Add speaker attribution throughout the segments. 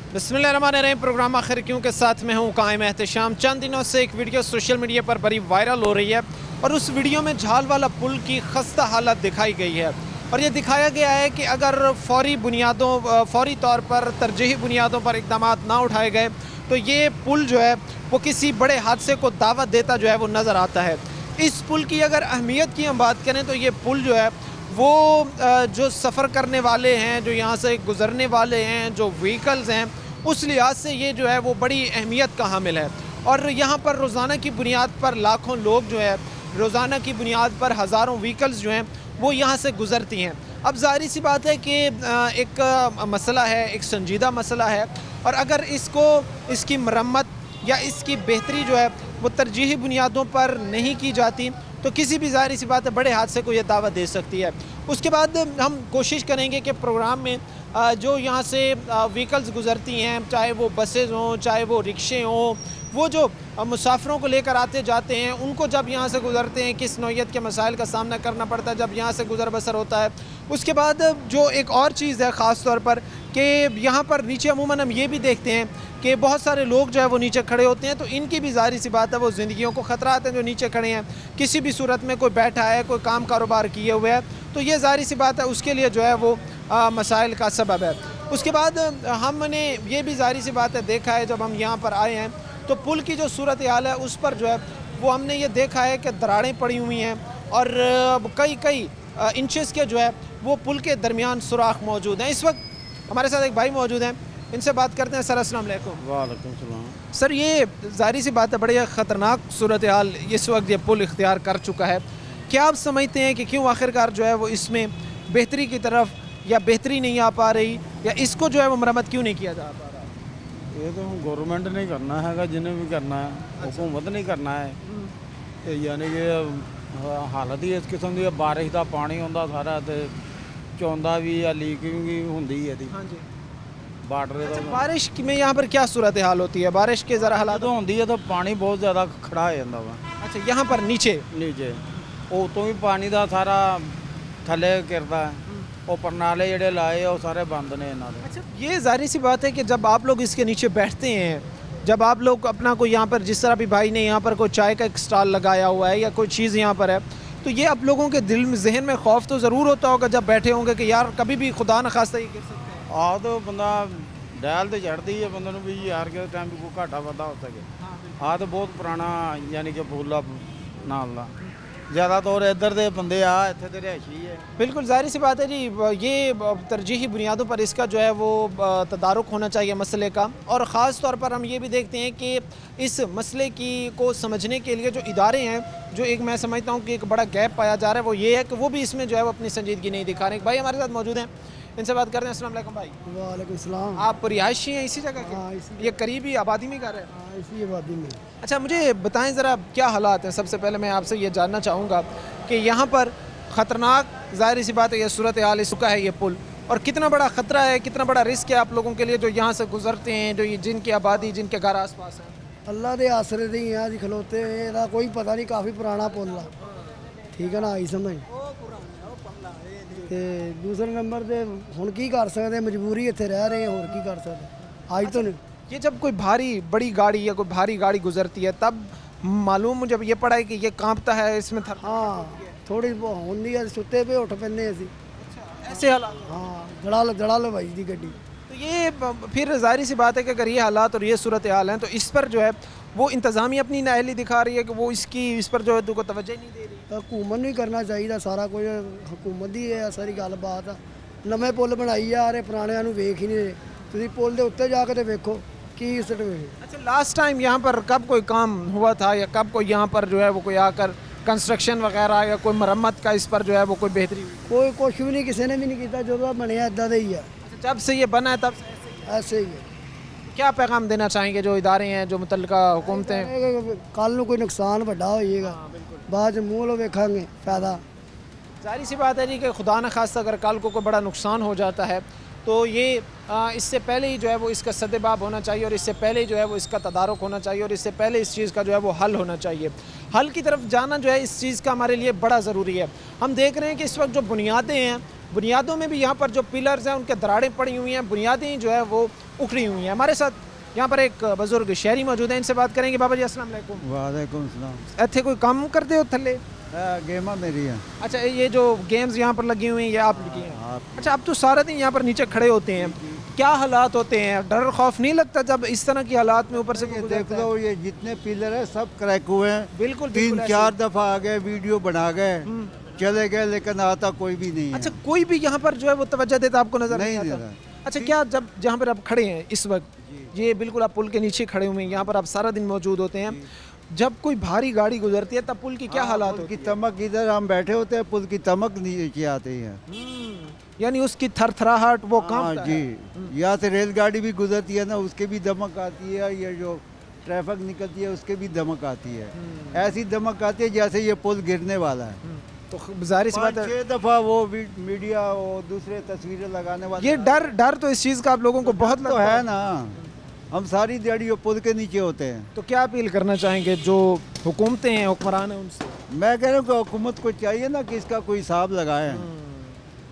Speaker 1: बिस्मिल्लाहिर्रहमानिर्रहीम। प्रोग्राम आखिर क्यों के साथ में हूँ कायम एहतशाम। चंद दिनों से एक वीडियो सोशल मीडिया पर बड़ी वायरल हो रही है और उस वीडियो में झाल वाला पुल की खस्ता हालत दिखाई गई है और ये दिखाया गया है कि अगर फौरी तौर पर तरजीही बुनियादों पर इक़दाम ना उठाए गए तो ये पुल जो है वो किसी बड़े हादसे को दावत देता जो है वो नज़र आता है। इस पुल की अगर अहमियत की हम बात करें तो ये पुल जो है वो जो सफ़र करने वाले हैं, जो यहाँ से गुज़रने वाले हैं, जो व्हीकल्स हैं, उस लिहाज से ये जो है वो बड़ी अहमियत का हामिल है। और यहाँ पर रोज़ाना की बुनियाद पर लाखों लोग जो है, रोज़ाना की बुनियाद पर हज़ारों व्हीकल्स जो हैं वो यहाँ से गुज़रती हैं। अब ज़ाहिर सी बात है कि एक मसला है, एक संजीदा मसला है और अगर इसकी मरम्मत या इसकी बेहतरी जो है वो तरजीही बुनियादों पर नहीं की जाती तो किसी भी ज़ाहिर सी बात है बड़े हादसे को यह दावत दे सकती है। उसके बाद हम कोशिश करेंगे कि प्रोग्राम में जो यहाँ से व्हीकल्स गुज़रती हैं, चाहे वो बसेज़ हों, चाहे वो रिक्शे हों, वो जो मुसाफिरों को लेकर आते जाते हैं, उनको जब यहाँ से गुज़रते हैं किस नौइयत के मसाइल का सामना करना पड़ता है जब यहाँ से गुज़र बसर होता है। उसके बाद जो एक और चीज़ है ख़ास तौर पर कि यहाँ पर नीचे अमूमन हम ये भी देखते हैं कि बहुत सारे लोग जो है वो नीचे खड़े होते हैं, तो इनकी भी ज़ाहिर सी बात है वो ज़िंदगियों को ख़तरात हैं जो नीचे खड़े हैं। किसी भी सूरत में कोई बैठा है, कोई काम कारोबार किए हुए है, तो ये ज़ाहिर सी बात है उसके लिए जो है वो मसाइल का सबब है। उसके बाद हमने ये भी ज़ाहिर सी बात है देखा है जब हम यहाँ पर आए हैं तो पुल की जो सूरत हाल है उस पर जो है वो हमने ये देखा है कि दरारें पड़ी हुई हैं और कई इंचेस के जो है वो पुल के दरमियान सुराख मौजूद हैं। इस वक्त हमारे साथ एक भाई मौजूद हैं, इनसे बात करते हैं। सर अस्सलाम वालेकुम।
Speaker 2: वालेकुम सलाम।
Speaker 1: सर ये ज़ाहिर सी बात है बड़ी ख़तरनाक सूरत हाल इस वक्त ये पुल इख्तियार कर चुका है। क्या आप समझते हैं कि क्यों आखिरकार जो है वो इसमें बेहतरी की तरफ या बेहतरी नहीं आ पा रही या इसको जो है वो मरम्मत क्यों नहीं किया जा पा रहा?
Speaker 2: ये तो गवर्नमेंट ने करना है, जिन्हें भी करना है, हुकूमत ने करना है। यानी कि हालत ही इस किस्म की बारिश का पानी आता सारा तो चौंदा भी या लीकिंग भी होंगी है।
Speaker 1: हाँ जी।
Speaker 2: बार्डर
Speaker 1: अच्छा, बारिश में यहाँ पर क्या सूरत हाल होती है? बारिश के ज़रा हालात
Speaker 2: जो होंगी है तो पानी बहुत ज़्यादा खड़ा हो जाता वा।
Speaker 1: अच्छा, यहाँ पर नीचे
Speaker 2: उतों भी पानी का सारा थले गिरता है और प्रणाले ਜਿਹੜੇ लाए वो सारे बंद ने इन्हों के।
Speaker 1: अच्छा, ये ज़ाहिर सी बात है कि जब आप लोग इसके नीचे बैठते हैं, जब आप लोग अपना कोई यहाँ पर जिस तरह भी भाई ने यहाँ पर कोई चाय का एक स्टॉल लगाया हुआ है या कोई चीज़ यहाँ पर है, तो ये आप लोगों के दिल में जहन में खौफ तो ज़रूर होता होगा जब बैठे होंगे कि यार कभी भी खुदा न खास्ता ये गिर सकते हैं।
Speaker 2: आ तो बंदा डैल तो चढ़ती है बंद भी यार के टाइम को घाटा वाधा हो सके। आ तो बहुत पुराना यानी कि फूला नाल दा ज़्यादा तौर इधर के बंदे आ इतने तो रिहायशी है।
Speaker 1: बिल्कुल ज़ाहिर सी बात है जी, ये तरजीही बुनियादों पर इसका जो है वो तदारुक होना चाहिए मसले का। और ख़ास तौर पर हम ये भी देखते हैं कि इस मसले को समझने के लिए जो इदारे हैं, जो एक मैं समझता हूँ कि एक बड़ा गैप पाया जा रहा है वो ये है कि वो भी इसमें जो है वो अपनी संजीदगी नहीं दिखा रहे हैं। भाई हमारे साथ मौजूद हैं, इनसे बात करते हैं। अस्सलाम वालेकुम भाई।
Speaker 3: वालेकुम सलाम।
Speaker 1: आप रिहायशी हैं इसी जगह के?
Speaker 3: हाँ,
Speaker 1: ये करीबी आबादी में घर है?
Speaker 3: हाँ, इसी आबादी में।
Speaker 1: अच्छा, मुझे बताएं ज़रा क्या हालात हैं। सबसे पहले मैं आपसे ये जानना चाहूँगा कि यहाँ पर ख़तरनाक ज़ाहिर सी बात है ये सूरत हाल इस चुका है ये पुल, और कितना बड़ा ख़तरा है, कितना बड़ा रिस्क है आप लोगों के लिए जो यहाँ से गुजरते हैं, जो ये जिनकी आबादी, जिनके घर आस पास हैं?
Speaker 3: अल्लाह के आसरे से ही यहाँ जी खलोते हैं, ਇਹਦਾ कोई पता नहीं, काफ़ी पुराना पुल है, ठीक है ना, आई समझ। ਤੇ दूसरे नंबर ਤੇ ਹੁਣ ਕੀ ਕਰ ਸਕਦੇ, मजबूरी ਇੱਥੇ ਰਹਿ ਰਹੇ ਹਾਂ, ਹੋਰ ਕੀ कर सकते आज तो नहीं।
Speaker 1: ये जब कोई बड़ी गाड़ी या कोई भारी गाड़ी गुजरती है तब मालूम जब ये पड़ा है कि ये कांपता है, इसमें थर
Speaker 3: हाँ थोड़ी ਹੁੰਦੀ है, सुते पे उठ पैंਦੇ ਅਸੀਂ।
Speaker 1: ऐसे हालात।
Speaker 3: हाँ जड़ा लो भाई जी गड्डी।
Speaker 1: तो ये फिर ज़ाहिर सी बात है कि अगर ये हालात और ये सूरत हाल हैं तो इस पर जो है वो इंतज़ामिया अपनी नाअहली दिखा रही है कि वो इस पर जो है को तवज्जो नहीं दे रही।
Speaker 3: हुकूमत नहीं करना चाहिए सारा कुछ, हुकूमत ਦੀ ਹੈ ਸਾਰੀ ਗੱਲਬਾਤ। ਨਵੇਂ ਪੁੱਲ ਬਣਾਈ ਜਾ ਰਹੇ, ਪੁਰਾਣਿਆਂ ਨੂੰ ਵੇਖ ਹੀ ਨਹੀਂ ਰਹੇ। ਤੁਸੀਂ ਪੁੱਲ ਦੇ ਉੱਤੇ ਜਾ ਕੇ ਤੇ ਵੇਖੋ ਕੀ ਸਿੱਟ ਵੇ।
Speaker 1: अच्छा, लास्ट टाइम यहाँ पर कब कोई काम हुआ था या कब कोई यहाँ पर जो है वो कोई आकर कंस्ट्रक्शन वगैरह या कोई मरम्मत का इस पर जो है वो कोई बेहतरी हुई?
Speaker 3: कोई कुछ भी नहीं, किसी ने भी नहीं किया, जो बनया इदा ही है।
Speaker 1: अच्छा, जब से ये बना है तब से
Speaker 3: ऐसे ही है।
Speaker 1: क्या पैगाम देना चाहेंगे जो इदारे हैं, जो मुतल्लिका हुकूमतें?
Speaker 3: कल ਨੂੰ कोई नुकसान ਵੱਡਾ ਹੋਏਗਾ, बाद च मूँह लो वेखांगे फायदा।
Speaker 1: जाहिर सी बात है जी कि खुदा न खास्ता अगर कल को कोई बड़ा नुकसान हो जाता है तो ये इससे पहले ही जो है वो इसका सद्देबाब होना चाहिए और इससे पहले ही जो है वो इसका तदारुक होना चाहिए और इससे पहले इस चीज़ का जो है वो हल होना चाहिए। हल की तरफ जाना जो है इस चीज़ का हमारे लिए बड़ा ज़रूरी है। हम देख रहे हैं कि इस वक्त जो बुनियादें हैं बुनियादों में भी यहाँ पर जो पिलर्स हैं उनके दरारें पड़ी हुई हैं, बुनियादें जो है वो उखड़ी हुई हैं। हमारे साथ यहाँ पर एक बुजुर्ग शहरी मौजूद हैं, इनसे बात करेंगे। बाबा जी अस्सलाम वालेकुम।
Speaker 2: वालेकुम सलाम।
Speaker 1: ਇੱਥੇ कोई काम करते हो थल्ले?
Speaker 2: गेमा मेरी है।
Speaker 1: अच्छा, ये जो गेम्स यहाँ पर लगी हुई हैं ये आप लगी हैं? अच्छा, अब तो सारा दिन यहाँ पर नीचे खड़े होते हैं, क्या हालात होते हैं? डर खौफ नहीं लगता जब इस तरह की हालात में ऊपर से कोई
Speaker 2: देख
Speaker 1: गुजरता है?
Speaker 2: लो, ये जितने पिलर है सब क्रैक हुए हैं।
Speaker 1: बिल्कुल
Speaker 2: 3-4 दफा आ गए, वीडियो बना गए, चले गए, लेकिन आता कोई भी नहीं है।
Speaker 1: अच्छा, कोई भी यहाँ पर जो है वो तवज्जो देता आपको नजर
Speaker 2: नहीं
Speaker 1: नहीं
Speaker 2: दे
Speaker 1: आता?
Speaker 2: रहा।
Speaker 1: अच्छा, क्या जब जहाँ पर आप खड़े हैं इस वक्त, ये बिल्कुल आप पुल के नीचे खड़े हुए हैं, यहाँ पर आप सारा दिन मौजूद होते हैं, जब कोई भारी गाड़ी गुजरती है तब पुल की क्या हालात
Speaker 2: पुल
Speaker 1: होती
Speaker 2: की
Speaker 1: है?
Speaker 2: तमक, इधर हम बैठे होते हैं, पुल की तमक नीचे आती है।
Speaker 1: यानी उसकी थरथराहट वो
Speaker 2: हाँ
Speaker 1: कांपता
Speaker 2: जी,
Speaker 1: है।
Speaker 2: यहाँ से रेलगाड़ी भी गुजरती है ना, उसके भी दमक आती है। ये जो ट्रैफिक निकलती है उसके भी दमक आती है। ऐसी दमक आती है जैसे ये पुल गिरने वाला है।
Speaker 1: तो जाहिर सी बात है
Speaker 2: 5-6 दफा वो मीडिया वो दूसरे तस्वीरें लगाने वाले,
Speaker 1: ये डर तो इस चीज़ का आप लोगों को बहुत
Speaker 2: तो
Speaker 1: लगता
Speaker 2: है ना। हम सारी दिहाड़ी वो पुल के नीचे होते हैं।
Speaker 1: तो क्या अपील करना चाहेंगे जो हुकूमतें हैं, हुक्मरान हैं उनसे?
Speaker 2: मैं कह रहा हूँ कि हुकूमत को चाहिए ना कि इसका कोई हिसाब लगाए।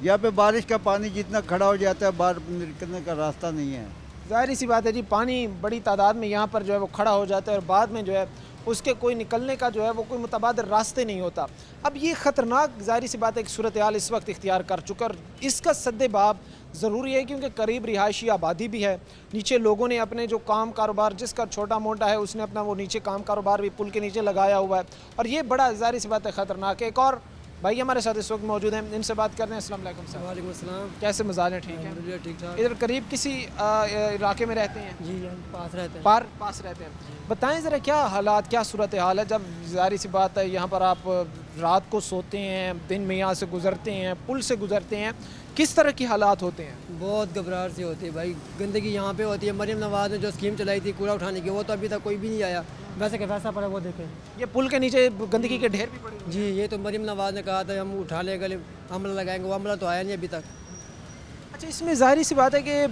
Speaker 2: यहाँ पे बारिश का पानी जितना खड़ा हो जाता है, बाहर निकलने का रास्ता नहीं है।
Speaker 1: जाहिर सी बात है जी, पानी बड़ी तादाद में यहाँ पर जो है वो खड़ा हो जाता है और बाद में जो है उसके कोई निकलने का जो है वो कोई मुतबादल रास्ते नहीं होता। अब ये ख़तरनाक जाहिर सी बात है कि सूरत हाल इस वक्त इख्तियार कर चुका और इसका सद्देबाब ज़रूरी है, क्योंकि करीब रिहायशी आबादी भी है। नीचे लोगों ने अपने जो काम कारोबार, जिसका छोटा मोटा है उसने अपना वो नीचे काम कारोबार भी पुल के नीचे लगाया हुआ है और ये बड़ा जाहिर सी बात है ख़तरनाक है। एक और भाई हमारे साथ इस वक्त मौजूद हैं, इनसे बात करते हैं। अस्सलाम वालेकुम सर।
Speaker 4: वालेकुम अस्सलाम।
Speaker 1: कैसे मजाज हैं? ठीक है,
Speaker 4: ठीक ठाक।
Speaker 1: इधर करीब किसी इलाके में रहते हैं?
Speaker 4: जी हम पास रहते हैं।
Speaker 1: पास रहते हैं। बताएं ज़रा क्या हालात, क्या सूरत हाल है? जब जाहिर सी बात है यहाँ पर आप रात को सोते हैं, दिन में यहाँ से गुजरते हैं, पुल से गुजरते हैं, किस तरह की हालात होते हैं?
Speaker 4: बहुत घबराहट सी होती है भाई। गंदगी यहाँ पे होती है। मरीम नवाज ने जो स्कीम चलाई थी कूड़ा उठाने की, वो तो अभी तक कोई भी नहीं आया। वैसे के वैसा पड़ा वो देखें।
Speaker 1: ये पुल के नीचे गंदगी के ढेर भी पड़े हुए
Speaker 4: जी, ये तो मरीम नवाज ने कहा था हम उठा लेंगे, अमला लगाएंगे, वो अमला तो आया नहीं अभी तक।
Speaker 1: हैं। अच्छा, इसमें जाहिर सी बात है कि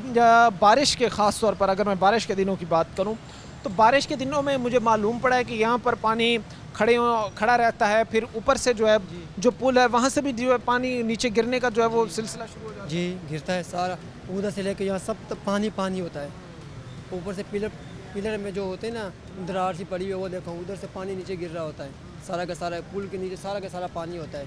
Speaker 1: बारिश के ख़ास तौर पर अगर मैं बारिश के दिनों की बात करूँ तो बारिश के दिनों में मुझे मालूम पड़ा है कि यहाँ पर पानी खड़ा रहता है, फिर ऊपर से जो है जो पुल है वहाँ से भी जो है पानी नीचे गिरने का जो है वो सिलसिला शुरू हो जाता है।
Speaker 4: जी, गिरता है सारा, उधर से लेकर यहाँ सब तक पानी पानी होता है। ऊपर से पिलर में जो होते हैं ना, दरार सी पड़ी हुई है, वो देखो उधर से पानी नीचे गिर रहा होता है। सारा का सारा पुल के नीचे सारा का सारा पानी होता है।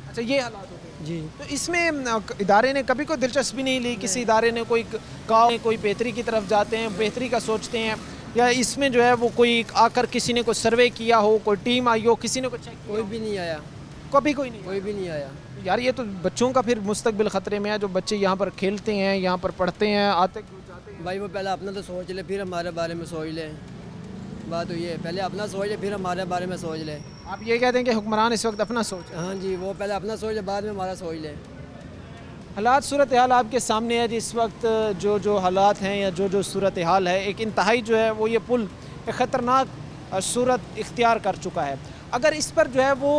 Speaker 1: अच्छा, ये हालात होते हैं।
Speaker 4: जी,
Speaker 1: तो इसमें इदारे ने कभी कोई दिलचस्पी नहीं ली? किसी इदारे ने कोई गाँव कोई बेहतरी की तरफ जाते हैं, बेहतरी का सोचते हैं, या इसमें जो है वो कोई आकर किसी ने कोई सर्वे किया हो, कोई टीम आई हो, किसी ने कोई चेक किया
Speaker 4: कोई
Speaker 1: हो?
Speaker 4: भी नहीं आया,
Speaker 1: कभी कोई नहीं?
Speaker 4: कोई भी नहीं आया।
Speaker 1: यार ये तो बच्चों का फिर मुस्तकबिल ख़तरे में है, जो बच्चे यहाँ पर खेलते हैं, यहाँ पर पढ़ते हैं, आते जाते हैं।
Speaker 4: भाई वो पहले अपना तो सोच ले, फिर हमारे बारे में सोच ले। बात तो ये है, पहले अपना सोच ले फिर हमारे बारे में सोच ले।
Speaker 1: आप ये कहते हैं कि हुक्मरान इस वक्त अपना सोच?
Speaker 4: हाँ जी, वो पहले अपना सोच ले, बाद में हमारा सोच ले।
Speaker 1: हालात सूरत हाल आपके सामने है जी। इस वक्त जो हालात हैं या जो सूरत हाल है, एक इंतहाई जो है वो ये पुल एक ख़तरनाक सूरत इख्तियार कर चुका है। अगर इस पर जो है वो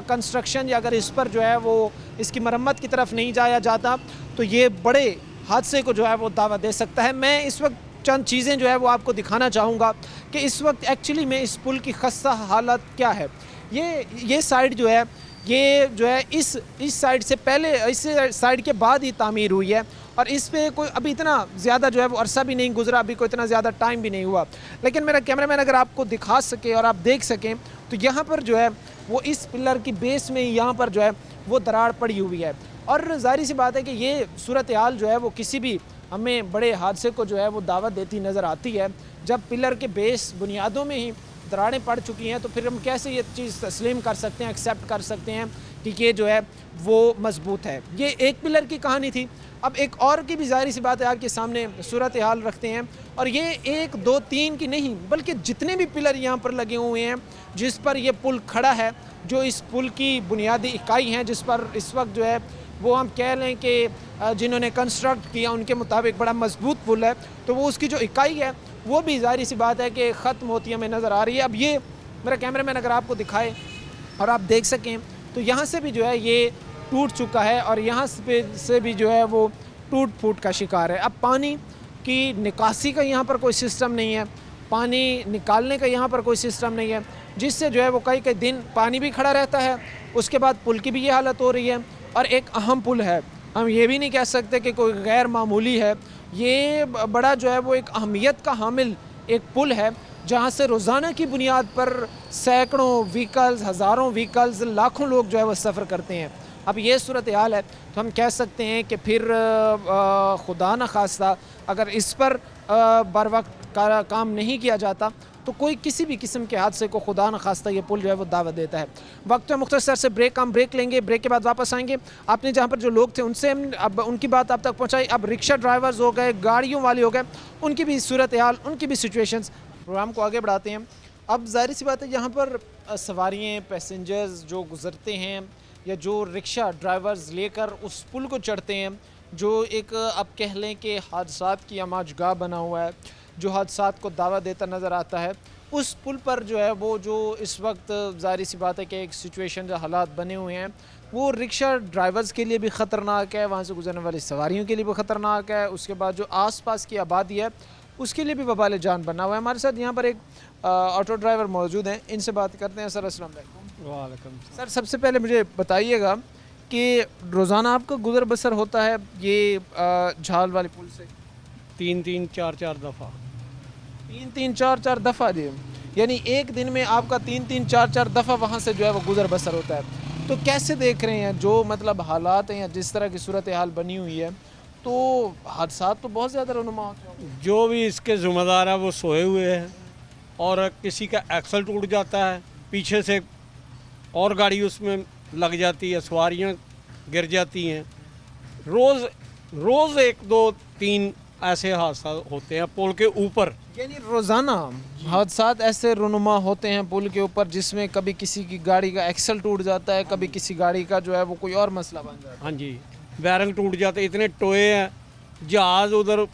Speaker 1: कंस्ट्रक्शन या अगर इस पर जो है वो इसकी मरम्मत की तरफ नहीं जाया जाता तो ये बड़े हादसे को जो है वो दावा दे सकता है। मैं इस वक्त चंद चीज़ें जो है वो आपको दिखाना चाहूँगा कि इस वक्त एक्चुअली में इस पुल की खस्ता हालत क्या है। ये साइड जो है ये जो है इस साइड से पहले, इस साइड के बाद ही तामीर हुई है और इस पे कोई अभी इतना ज़्यादा जो है वो अरसा भी नहीं गुजरा, अभी कोई इतना ज़्यादा टाइम भी नहीं हुआ। लेकिन मेरा कैमरामैन अगर आपको दिखा सके और आप देख सकें तो यहाँ पर जो है वो इस पिलर की बेस में ही यहाँ पर जो है वो दरार पड़ी हुई है। और ज़ाहिर सी बात है कि ये सूरत हाल जो है वो किसी भी हमें बड़े हादसे को जो है वो दावत देती नज़र आती है। जब पिलर के बेस बुनियादों में ही दरारें पड़ चुकी हैं तो फिर हम कैसे ये चीज़ तस्लीम कर सकते हैं, एक्सेप्ट कर सकते हैं कि ये जो है वो मजबूत है। ये एक पिलर की कहानी थी। अब एक और की भी ज़ाहिर सी बात है आपके सामने सूरत हाल रखते हैं और ये 1, 2, 3 की नहीं बल्कि जितने भी पिलर यहाँ पर लगे हुए हैं जिस पर ये पुल खड़ा है, जो इस पुल की बुनियादी इकाई हैं, जिस पर इस वक्त जो है वो हम कह लें कि जिन्होंने कंस्ट्रक्ट किया उनके मुताबिक बड़ा मजबूत पुल है, तो वो उसकी जो इकाई है वो भी ज़ाहिर सी बात है कि ख़त्म होती हमें नज़र आ रही है। अब ये मेरा कैमरामैन अगर आपको दिखाए और आप देख सकें तो यहाँ से भी जो है ये टूट चुका है और यहाँ से भी जो है वो टूट फूट का शिकार है। अब पानी की निकासी का यहाँ पर कोई सिस्टम नहीं है, पानी निकालने का यहाँ पर कोई सिस्टम नहीं है, जिससे जो है वो कई दिन पानी भी खड़ा रहता है। उसके बाद पुल की भी ये हालत हो रही है। और एक अहम पुल है हम ये भी नहीं कह सकते कि कोई गैर मामूली है। ये बड़ा जो है वो एक अहमियत का हामिल एक पुल है, जहाँ से रोज़ाना की बुनियाद पर सैकड़ों व्हीकल्स, हज़ारों व्हीकल्स, लाखों लोग जो है वो सफ़र करते हैं। अब ये सूरत हाल है तो हम कह सकते हैं कि फिर खुदा न खास्ता अगर इस पर बर वक्त काम नहीं किया जाता तो कोई किसी भी किस्म के हादसे को खुदा न खास्ता ये पुल जो है वो दावत देता है। वक्त में मुख्तसर से ब्रेक, हम ब्रेक लेंगे, ब्रेक के बाद वापस आएंगे। आपने जहाँ पर जो लोग थे उनसे अब उनकी बात आप तक पहुँचाई। अब रिक्शा ड्राइवर्स हो गए, गाड़ियों वाले हो गए, उनकी भी सूरत हाल, उनकी भी सिचुएशंस। प्रोग्राम को आगे बढ़ाते हैं। अब ज़ाहिर सी बात है यहाँ पर सवारियाँ, पैसेंजर्स जो गुज़रते हैं या जो रिक्शा ड्राइवर्स लेकर उस पुल को चढ़ते हैं, जो एक आप कह लें कि हादसात की आमाजगाह बना हुआ है, जो हादसात को दावा देता नज़र आता है, उस पुल पर जो है वो जो इस वक्त ज़ाहिर सी बात है कि एक सिचुएशन, जो हालात बने हुए हैं वो रिक्शा ड्राइवर्स के लिए भी ख़तरनाक है, वहाँ से गुजरने वाली सवारियों के लिए भी ख़तरनाक है, उसके बाद जो आसपास की आबादी है उसके लिए भी वबाल जान बना हुआ है। हमारे साथ यहाँ पर एक ऑटो ड्राइवर मौजूद हैं, इनसे बात करते हैं। सर अस्सलाम वालेकुम।
Speaker 2: वालेकुम।
Speaker 1: सर सबसे पहले मुझे बताइएगा कि रोज़ाना आपका गुजर बसर होता है ये झाल वाले पुल से?
Speaker 2: 3-3 4-4 दफ़ा।
Speaker 1: 3-3 4-4 दफ़ा जी, यानी एक दिन में आपका 3-3 4-4 दफ़ा वहाँ से जो है वो गुजर बसर होता है। तो कैसे देख रहे हैं जो मतलब हालात हैं या जिस तरह की सूरत हाल बनी हुई है, तो हादसात तो बहुत ज़्यादा रुनुमा होते हैं।
Speaker 2: जो भी इसके ज़िम्मेदार है वो सोए हुए हैं, और किसी का एक्सल टूट जाता है, पीछे से और गाड़ी उसमें लग जाती है, सवारियाँ गिर जाती हैं। रोज़ 1 2 3 ऐसे हादसा होते हैं पुल के ऊपर।
Speaker 1: यानी रोज़ाना हादसात ऐसे रुनुमा होते हैं पुल के ऊपर, जिसमें कभी किसी की गाड़ी का एक्सल टूट जाता है, कभी किसी गाड़ी का जो है वो कोई और मसला बन जाता है।
Speaker 2: हाँ जी, बैरंग टूट जाते, इतने टोए हैं, जहाज़ उधर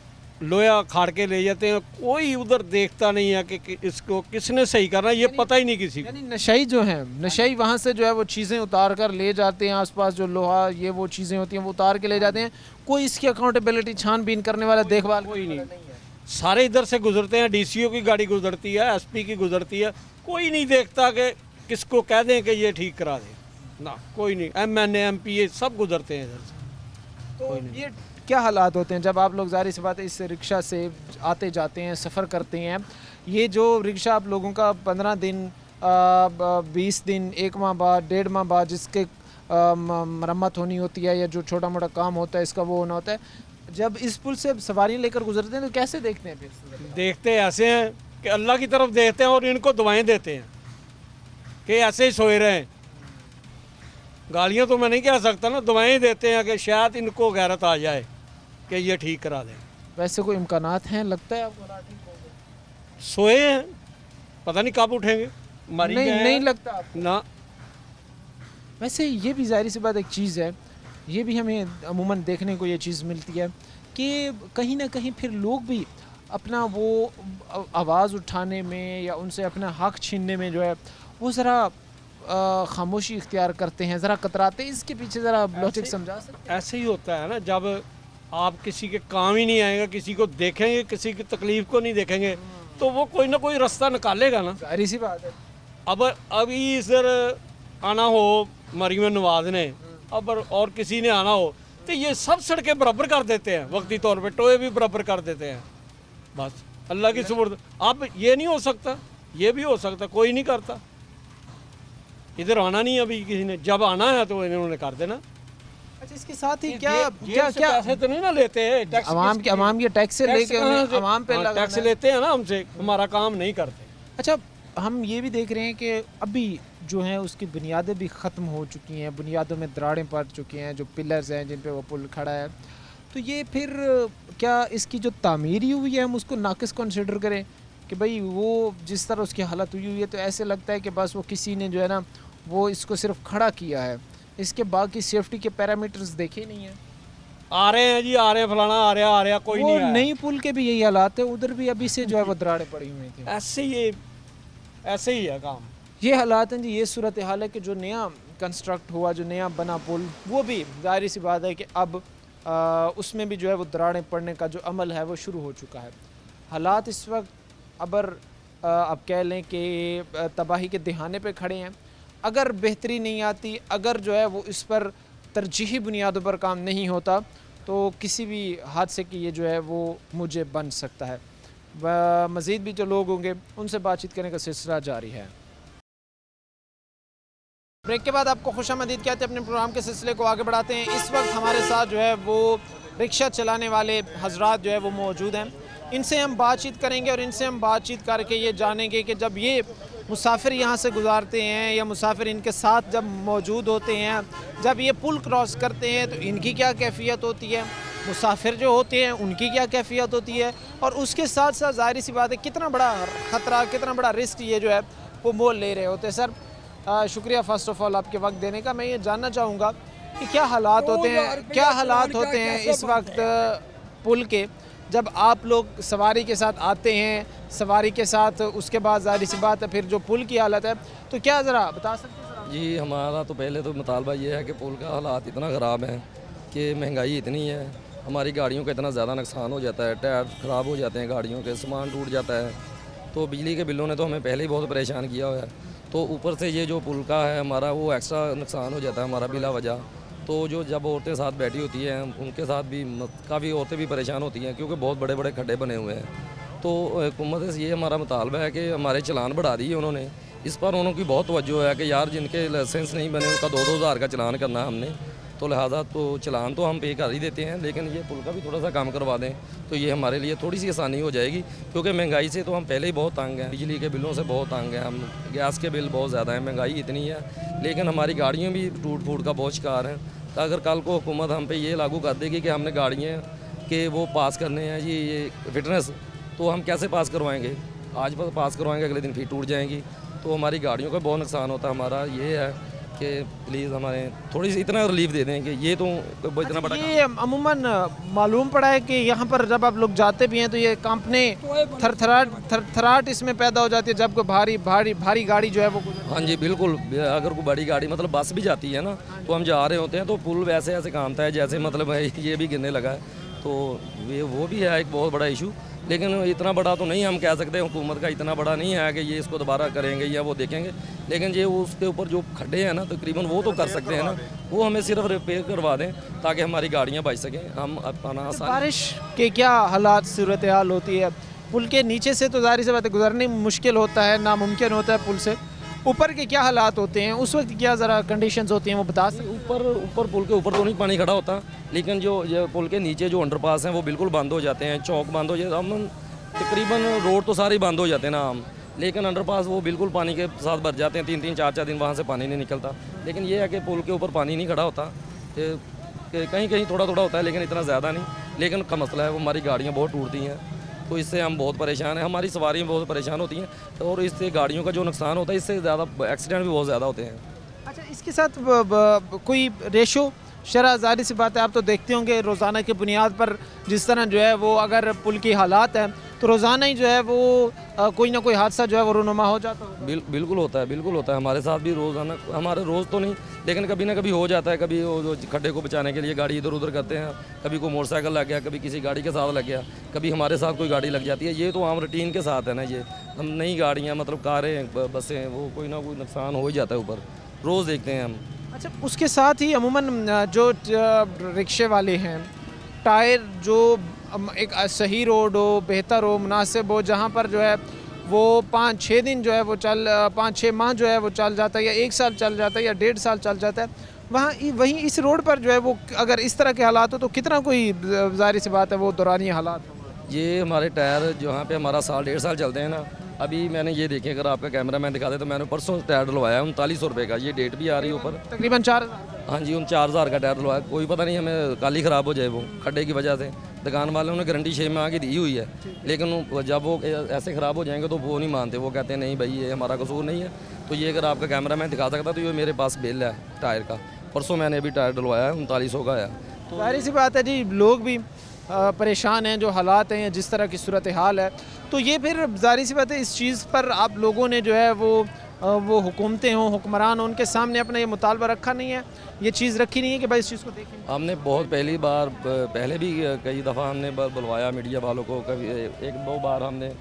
Speaker 2: लोहा खाड़ के ले जाते हैं, कोई उधर देखता नहीं है कि इसको किसने सही करना, ये पता ही नहीं किसी को।
Speaker 1: यानी नशाई जो हैं, नशाई वहाँ से जो है वो चीज़ें उतार कर ले जाते हैं, आसपास जो लोहा ये वो चीज़ें होती हैं वो उतार के ले जाते हैं। कोई इसकी अकाउंटेबिलिटी, छानबीन करने वाला, देखभाल
Speaker 2: कोई नहीं। सारे इधर से गुजरते हैं, डीसीओ की गाड़ी गुजरती है, एसपी की गुजरती है, कोई नहीं देखता कि किसको कह दें कि ये ठीक करा दें ना, कोई नहीं। MNA MPA सब गुजरते हैं इधर से।
Speaker 1: तो ये क्या हालात होते हैं जब आप लोग, ज़ाहिर सी बात है, इस रिक्शा से आते जाते हैं, सफ़र करते हैं? ये जो रिक्शा आप लोगों का 15 दिन 20 दिन 1 माह बाद 1.5 माह बाद जिसके मरम्मत होनी होती है या जो छोटा मोटा काम होता है इसका वो होना होता है, जब इस पुल से सवारी लेकर गुजरते हैं तो कैसे देखते हैं फिर?
Speaker 2: देखते ऐसे हैं कि अल्लाह की तरफ देखते हैं और इनको दुआएं देते हैं कि ऐसे ही सोए रहें। गालियाँ तो मैं नहीं कह सकता ना, दुआएं देते हैं कि शायद इनको गैरत आ जाए कि ये ठीक करा दें।
Speaker 1: वैसे कोई इम्कानात हैं, लगता है आपको?
Speaker 2: सोए हैं, पता नहीं कब उठेंगे।
Speaker 1: नहीं लगता आपको?
Speaker 2: ना।
Speaker 1: वैसे ये भी ज़ाहिर सी बात एक चीज़ है, ये भी हमें अमूमन देखने को ये चीज़ मिलती है कि कहीं ना कहीं फिर लोग भी अपना वो आवाज़ उठाने में या उनसे अपना हक छीनने में जो है वो ज़रा खामोशी इख्तियार करते हैं, ज़रा कतराते हैं। इसके पीछे ज़रा लॉजिक समझा सकते हैं?
Speaker 2: ऐसे ही होता है ना, जब आप किसी के काम ही नहीं आएगा, किसी को देखेंगे, किसी की तकलीफ़ को नहीं देखेंगे, तो वो कोई ना कोई रास्ता निकालेगा ना।
Speaker 1: ज़ाहिर सी बात है।
Speaker 2: अब अभी इधर आना हो मरीम नवाज ने, अब और किसी ने आना हो, तो ये सब सड़कें बराबर कर देते हैं, वक्ती तौर पे टोए भी बराबर कर देते हैं। बस अल्लाह की सुपुर्द। अब ये नहीं हो सकता, ये भी हो सकता, कोई नहीं करता। इधर आना नहीं अभी किसी ने, जब आना है तो इन्होंने कर देना।
Speaker 1: अच्छा, इसके साथ ही क्या
Speaker 2: पैसे तो नहीं ना लेते हैं,
Speaker 1: अवाम ये टैक्स से लेके उन्हें अवाम पे लगाना
Speaker 2: टैक्स
Speaker 1: है।
Speaker 2: लेते हैं ना हमसे, हमारा काम नहीं करते।
Speaker 1: अच्छा, हम ये भी देख रहे हैं कि अभी जो हैं उसकी बुनियादें भी ख़त्म हो चुकी हैं, बुनियादों में दरारें पड़ चुकी हैं, जो पिलर्स हैं जिन पे वो पुल खड़ा है, तो ये फिर क्या इसकी जो तामीर ही हुई है हम उसको नाकिस कंसिडर करें कि भाई वो जिस तरह उसकी हालत हुई हुई है, तो ऐसे लगता है कि बस वो किसी ने जो है ना वो इसको सिर्फ खड़ा किया है, इसके बाकी सेफ्टी के पैरामीटर्स देखे नहीं है।
Speaker 2: आ रहे हैं जी, आ रहे हैं, फलाना आ रहा कोई नहीं आया।
Speaker 1: नई पुल के भी यही हालात है, उधर भी अभी से जो है वो दरारें पड़ी हुई थी।
Speaker 2: ऐसे ही है काम।
Speaker 1: ये हालात हैं जी, ये सूरत हाल है कि जो नया कंस्ट्रक्ट हुआ, जो नया बना पुल, वो भी ज़ाहिर सी बात है कि अब उसमें भी जो है वो दरारें पड़ने का जो अमल है वो शुरू हो चुका है। हालात इस वक्त अबर आप कह लें कि तबाही के दहाने पे खड़े हैं। अगर बेहतरी नहीं आती, अगर जो है वो इस पर तरजीही बुनियादों पर काम नहीं होता तो किसी भी हादसे की ये जो है वो मुझे बन सकता है। मज़ीद भी जो लोग होंगे उनसे बातचीत करने का सिलसिला जारी है। ब्रेक के बाद आपको खुशामदीद कहते हैं, अपने प्रोग्राम के सिलसिले को आगे बढ़ाते हैं। इस वक्त हमारे साथ जो है वो रिक्शा चलाने वाले हजरात जो है वो मौजूद हैं। इनसे हम बातचीत करेंगे और इनसे हम बातचीत करके ये जानेंगे कि जब ये मुसाफिर यहाँ से गुज़ारते हैं या मुसाफिर इनके साथ जब मौजूद होते हैं, जब ये पुल क्रॉस करते हैं तो इनकी क्या कैफियत होती है, मुसाफिर जो होते हैं उनकी क्या कैफियत होती है, और उसके साथ साथ ज़ाहिर सी बात है कितना बड़ा ख़तरा, कितना बड़ा रिस्क ये जो है वो मोल ले रहे होते हैं। सर शुक्रिया फ़र्स्ट ऑफ़ ऑल आपके वक्त देने का। मैं ये जानना चाहूँगा कि क्या हालात होते हैं इस वक्त पुल के, जब आप लोग सवारी के साथ आते हैं, सवारी के साथ उसके बाद ज़ाहिर सी बात है फिर जो पुल की हालत है, तो क्या ज़रा बता सकते हैं?
Speaker 5: जी हमारा तो पहले तो मुतालबा ये है कि पुल का हालात इतना ख़राब है कि महंगाई इतनी है, हमारी गाड़ियों का इतना ज़्यादा नुकसान हो जाता है, टायर ख़राब हो जाते हैं गाड़ियों के, सामान टूट जाता है, तो बिजली के बिलों ने तो हमें पहले ही बहुत परेशान किया हुआ है, तो ऊपर से ये जो पुल का है हमारा वो एक्स्ट्रा नुकसान हो जाता है हमारा बिला वजह। तो जो जब औरतें साथ बैठी होती हैं उनके साथ भी काफ़ी औरतें भी परेशान होती हैं क्योंकि बहुत बड़े बड़े खड्डे बने हुए हैं। तो हुकूमत से ये हमारा मुतालबा है कि हमारे चलान बढ़ा दिए उन्होंने, इस पर उनकी बहुत तवज्जो है कि यार जिनके लाइसेंस नहीं बने उनका 2-2 हज़ार का चलान करना है हमने, तो लिहाजा तो चलान तो हम पे कर ही देते हैं, लेकिन ये पुल का भी थोड़ा सा काम करवा दें तो ये हमारे लिए थोड़ी सी आसानी हो जाएगी, क्योंकि महंगाई से तो हम पहले ही बहुत तंग हैं, बिजली के बिलों से बहुत तंग हैं, हम गैस के बिल बहुत ज़्यादा हैं, महंगाई इतनी है, लेकिन हमारी गाड़ियाँ भी टूट फूट का बहुत शिकार हैं। तो अगर कल को हुकूमत हम पे ये लागू कर देगी कि हमने गाड़ियाँ के वो पास करने हैं जी ये फिटनेस, तो हम कैसे पास करवाएंगे? आज बस पास करवाएंगे, अगले दिन फिर टूट जाएंगी, तो हमारी गाड़ियों का बहुत नुकसान होता है। हमारा ये है कि प्लीज़ हमारे थोड़ी सी इतना रिलीफ दे दें कि ये तो इतना बड़ा
Speaker 1: ये अमूमन मालूम पड़ा है कि यहाँ पर जब आप लोग जाते भी हैं तो ये कांपने थरथराहट इसमें पैदा हो जाती है जब कोई भारी भारी भारी गाड़ी जो है वो
Speaker 5: हाँ जी बिल्कुल, अगर कोई बड़ी गाड़ी मतलब बस भी जाती है ना तो हम जा रहे होते हैं तो पुल वैसे ऐसे कामता है जैसे मतलब ये भी गिरने लगा है, तो ये वो भी है एक बहुत बड़ा इशू, लेकिन इतना बड़ा तो नहीं हम कह सकते, हुकूमत का इतना बड़ा नहीं है कि ये इसको दोबारा करेंगे या वो देखेंगे, लेकिन ये उसके ऊपर जो खड्डे हैं ना तकरीबन वो तो कर सकते हैं ना, वो हमें सिर्फ रिपेयर करवा दें ताकि हमारी गाड़ियाँ बच सकें, हम अपना
Speaker 1: बारिश के क्या हालात सूरत हाल होती है? पुल के नीचे से तो ज़ाहिर सी बात है गुजरने मुश्किल होता है, नामुमकिन होता है, पुल से ऊपर के क्या हालात होते हैं उस वक्त, क्या ज़रा कंडीशंस होती हैं वो बता सकते?
Speaker 5: ऊपर पुल के ऊपर तो नहीं पानी खड़ा होता, लेकिन जो ये पुल के नीचे जो अंडरपास हैं वो बिल्कुल बंद हो जाते हैं, चौक बंद हो जाते हैं, हम तकरीबन रोड तो सारे बंद हो जाते हैं ना हम, लेकिन अंडरपास वो बिल्कुल पानी के साथ भर जाते हैं, 3-3 4-4 दिन वहाँ से पानी नहीं निकलता। लेकिन ये है कि पुल के ऊपर पानी नहीं खड़ा होता, कहीं कहीं थोड़ा थोड़ा होता है लेकिन इतना ज़्यादा नहीं, लेकिन का मसला है वो हमारी गाड़ियाँ बहुत टूटती हैं, तो इससे हम बहुत परेशान हैं, हमारी सवारियाँ बहुत परेशान होती हैं, और इससे गाड़ियों का जो नुकसान होता है इससे ज़्यादा एक्सीडेंट भी बहुत ज़्यादा होते हैं।
Speaker 1: अच्छा, इसके साथ कोई रेशो शरह, ज़ाहिर सी बात है आप तो देखते होंगे रोज़ाना की बुनियाद पर जिस तरह जो है वो अगर पुल की हालात हैं तो रोज़ाना ही जो है वो कोई ना कोई हादसा जो है वो रूनुमा हो जाता है।
Speaker 5: बिल्कुल होता है, बिल्कुल होता है, हमारे साथ भी रोज़ाना, हमारे रोज़ तो नहीं लेकिन कभी ना कभी हो जाता है, कभी वो खड्डे को बचाने के लिए गाड़ी इधर उधर करते हैं, कभी कोई मोटरसाइकिल लग गया, कभी किसी गाड़ी के साथ लग गया, कभी हमारे साथ कोई गाड़ी लग जाती है, ये तो आम रूटीन के साथ है ना, ये हम नई गाड़ियाँ मतलब कारें बसें वो कोई ना कोई नुकसान हो ही जाता है ऊपर, रोज़ देखते हैं हम।
Speaker 1: अच्छा, उसके साथ ही अमूमन जो रिक्शे वाले हैं, टायर जो एक सही रोड हो, बेहतर हो, मुनासिब हो, जहाँ पर जो है वो 5-6 दिन जो है वो 5-6 माह जो है वो चल जाता है, या 1 साल चल जाता है, या 1.5 साल चल जाता है, वहीं इस रोड पर जो है वो अगर इस तरह के हालात हो तो कितना कोई ज़ाहिर सी बात है वो दौरानी हालात हो।
Speaker 5: ये हमारे टायर जहाँ पे हमारा 1.5 साल चलते हैं ना, अभी मैंने ये देखे, अगर आपका कैमरा मैन दिखा दे तो मैंने परसों टायर डलवाया 3900 रुपये का, ये डेट भी आ रही है ऊपर,
Speaker 1: तकरीबन 4।
Speaker 5: हाँ जी 4000 का टायर डलवाया, कोई पता नहीं हमें कल ही ख़राब हो जाए वो खड्डे की वजह से, दुकान वालों ने गारंटी 6 माह की दी हुई है, लेकिन जब वो ऐसे ख़राब हो जाएंगे तो वो नहीं मानते, वो कहते हैं नहीं भाई ये हमारा कसूर नहीं है। तो ये अगर आपका कैमरा मैन दिखा सकता तो ये मेरे पास बिल है टायर का, परसों मैंने अभी टायर डलवाया है 3900 का है।
Speaker 1: तो जाहिर सी बात है जी, लोग भी परेशान हैं, जो हालात हैं जिस तरह की सूरत हाल है, तो ये फिर जाहिर सी बात है इस चीज़ पर आप लोगों ने जो है वो हुकूमतें हों, हुक्मरान हों, उनके सामने अपना ये मुतालबा रखा नहीं है, ये चीज़ रखी नहीं है कि भाई इस चीज़ को देखें।
Speaker 5: हमने बहुत पहली बार पहले भी कई दफ़ा हमने बुलवाया मीडिया वालों को, कभी 1-2 बार हमने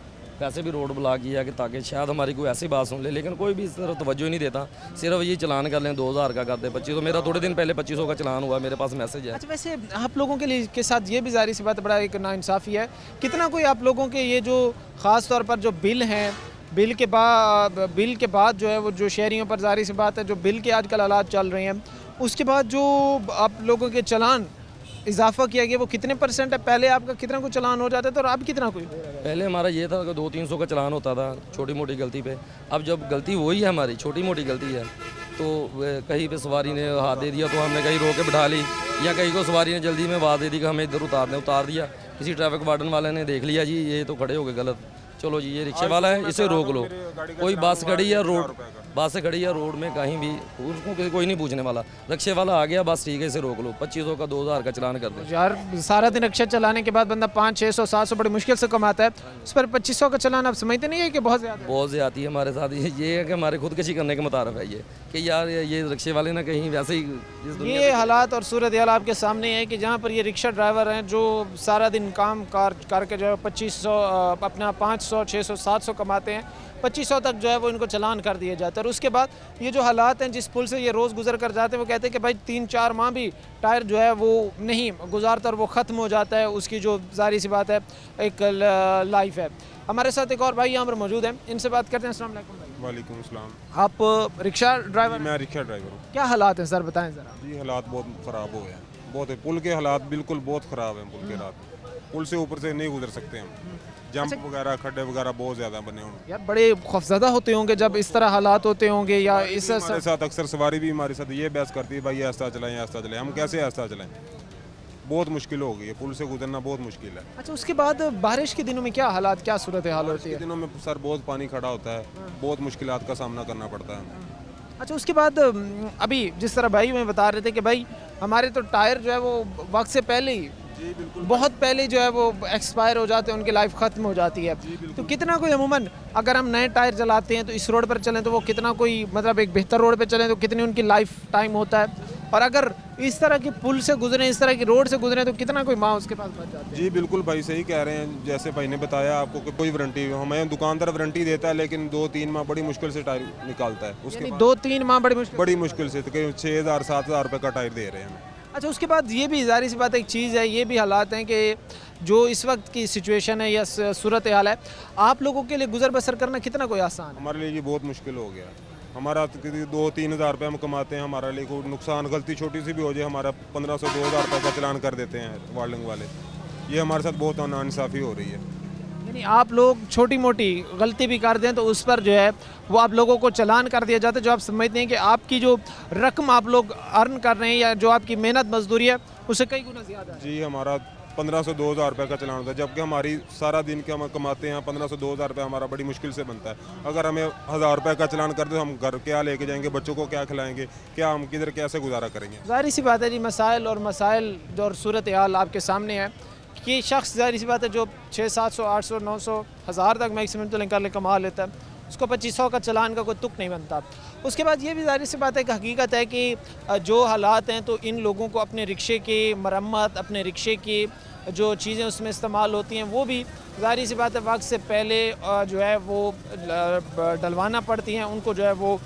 Speaker 5: वैसे भी रोड ब्लॉक किया कि ताकि शायद हमारी कोई ऐसी बात सुन ले, लेकिन कोई भी इस तरह तवज्जो ही नहीं देता। सिर्फ ये चलान कर लें 2000 का कर दे 2500। मेरा थोड़े दिन पहले 2500 का चलान हुआ, मेरे पास मैसेज है।
Speaker 1: अच्छा, वैसे आप लोगों के लिए के साथ ये भी जाहिर सी बात बड़ा एक नाइंसाफ़ी है, कितना कोई आप लोगों के ये जो ख़ास तौर पर जो बिल हैं, बिल के बाद जो है वो जो शहरियों पर जाहिर सी बात है जो बिल के आजकल हालात चल रहे हैं, उसके बाद जो आप लोगों के चलान इजाफा किया गया वो कितने % है? पहले आपका कितना कोई चलान हो जाता था और अब कितना कोई?
Speaker 5: पहले हमारा ये था कि 200-300 का चलान होता था छोटी मोटी गलती पे। अब जब गलती वही है हमारी, छोटी मोटी गलती है, तो कहीं पे सवारी ने हाथ दे दिया तो हमने कहीं रोक के बिठा ली, या कहीं को सवारी ने जल्दी में आवाज़ दे दी कि हमें इधर उतार दिया। किसी ट्रैफिक वार्डन वाले ने देख लिया जी ये तो खड़े हो गए गलत, चलो जी ये रिक्शे वाला है इसे रोक लो। कोई बस खड़ी है रोड में कहीं भी, उसको कोई नहीं पूछने वाला, रिक्शे वाला आ गया बस ठीक है इसे रोक लो, 2500 का 2000 का चलान कर दे।
Speaker 1: यार सारा दिन रिक्शा चलाने के बाद बंदा 500, 600, 700 बड़ी मुश्किल से कमाता है, उस पर 2500 का चलान आप समझते नहीं है कि बहुत ज़्यादा?
Speaker 5: बहुत ज़्यादा है हमारे साथ। ये है कि हमारे खुदकशी करने के मुताबिक है ये कि यार ये रिक्शे वाले ना कहीं वैसे ही
Speaker 1: ये हालात और सूरत हाल आपके सामने है कि जहाँ पर ये रिक्शा ड्राइवर हैं जो सारा दिन काम करके जो है 2500 अपना 500, 600, 700 कमाते हैं, 2500 तक जो है वो इनको चलान कर दिया जाता है। और उसके बाद ये जो हालात हैं जिस पुल से ये रोज़ गुजर कर जाते हैं, वो कहते हैं कि भाई 3-4 माह भी टायर जो है वो नहीं गुजारता और वो ख़त्म हो जाता है, उसकी जो ज़ाहिर सी बात है एक लाइफ है। हमारे साथ एक और भाई यहाँ पर मौजूद हैं, इनसे बात करते हैं। अस्सलाम वालेकुम भाई।
Speaker 6: वालेकुम अस्सलाम।
Speaker 1: आप रिक्शा ड्राइवर?
Speaker 6: मैं रिक्शा ड्राइवर हूँ
Speaker 1: क्या हालात हैं सर, बताएं ज़रा।
Speaker 6: जी। हालात बहुत ख़राब हो गए हैं, बहुत है। पुल के हालात बिल्कुल बहुत ख़राब हैं। पुल के हालात, पुल से ऊपर से नहीं गुजर सकते हम। जंप वगैरह खड्डे वगैरह बहुत ज़्यादा बने होंगे।
Speaker 1: यार बड़े खौफज़दा होते होंगे जब इस तरह हालात होते होंगे, या इस
Speaker 6: हमारे साथ अक्सर सवारी भी हमारे साथ ये बहस करती है भाई ऐसा चलाएं ऐसा चलाएं, हम कैसे ऐसा चलाएं? बहुत मुश्किल हो गई है, पुल से गुजरना बहुत मुश्किल है।
Speaker 1: अच्छा, उसके बाद बारिश के दिनों में क्या हालात, क्या सूरत हाल होती है?
Speaker 6: दिनों में सर बहुत पानी खड़ा होता है, बहुत मुश्किलात का सामना करना पड़ता है।
Speaker 1: अच्छा, उसके बाद अभी जिस तरह भाई हमें बता रहे थे कि भाई हमारे तो टायर जो है वो वक्त से पहले ही, बहुत पहले जो है वो एक्सपायर हो जाते हैं, उनकी लाइफ ख़त्म हो जाती है। तो कितना कोई अमूमन अगर हम नए टायर चलाते हैं तो इस रोड पर चलें तो वो कितना कोई मतलब एक बेहतर रोड पर चलें तो कितनी उनकी लाइफ टाइम होता है, और अगर इस तरह की पुल से गुजरें, इस तरह की रोड से गुजरें तो कितना कोई माँ उसके पास बच जाता है?
Speaker 6: जी बिल्कुल भाई, सही कह रहे हैं। जैसे भाई ने बताया आपको कि कोई वारंटी, हमें दुकानदार वारंटी देता है लेकिन 2-3 माह बड़ी मुश्किल से टायर निकालता है। उसके बाद
Speaker 1: 2-3 माह बड़ी मुश्किल
Speaker 6: से तो 6,000-7,000 रुपये का टायर दे रहे हैं।
Speaker 1: अच्छा, उसके बाद ये भी ज़ाहिर सी बात एक चीज़ है, ये भी हालात हैं कि जो इस वक्त की सिचुएशन है या सूरत हाल है, आप लोगों के लिए गुजर बसर करना कितना कोई आसान है?
Speaker 6: हमारे लिए ये बहुत मुश्किल हो गया। हमारा 2-3 हज़ार रुपये हम कमाते हैं, हमारे लिए कोई नुकसान गलती छोटी सी भी हो जाए हमारा 1500-2000 रुपये का चलान कर देते हैं वार्डिंग वाले। ये हमारे साथ बहुत नाइंसाफ़ी हो रही है।
Speaker 1: यानी आप लोग छोटी मोटी गलती भी कर दें तो उस पर जो है वो आप लोगों को चलान कर दिया जाता है, जो आप समझते हैं कि आपकी जो रकम आप लोग अर्न कर रहे हैं या जो आपकी मेहनत मजदूरी है उससे कई गुना ज़्यादा है।
Speaker 6: जी, हमारा 1500-2000 रुपये का चलान होता है, जबकि हमारी सारा दिन के हम कमाते हैं 1500-2000 रुपये हमारा बड़ी मुश्किल से बनता है। अगर हमें 1000 रुपये का चलान कर दे तो हम घर क्या लेके जाएंगे, बच्चों को क्या खिलाएंगे, क्या हम किधर कैसे गुजारा करेंगे?
Speaker 1: ज़ाहिर सी बात है जी, मसाइल और सूरत हाल आपके सामने है कि शख्स ज़ाहिर सी बात है जो 600-700, 800, 900, 1000 तक मैक्सिमम तो निकाल कमा लेता है, उसको 2500 का चलान का कोई तुक नहीं बनता। उसके बाद ये भी ज़ाहिर सी बात है कि हकीकत है कि जो हालात हैं तो इन लोगों को अपने रिक्शे की मरम्मत, अपने रिक्शे की जो चीज़ें उसमें इस्तेमाल होती हैं वो भी ज़ाहिर सी बात है वक्त से पहले जो है वो डलवाना पड़ती हैं उनको, जो है वो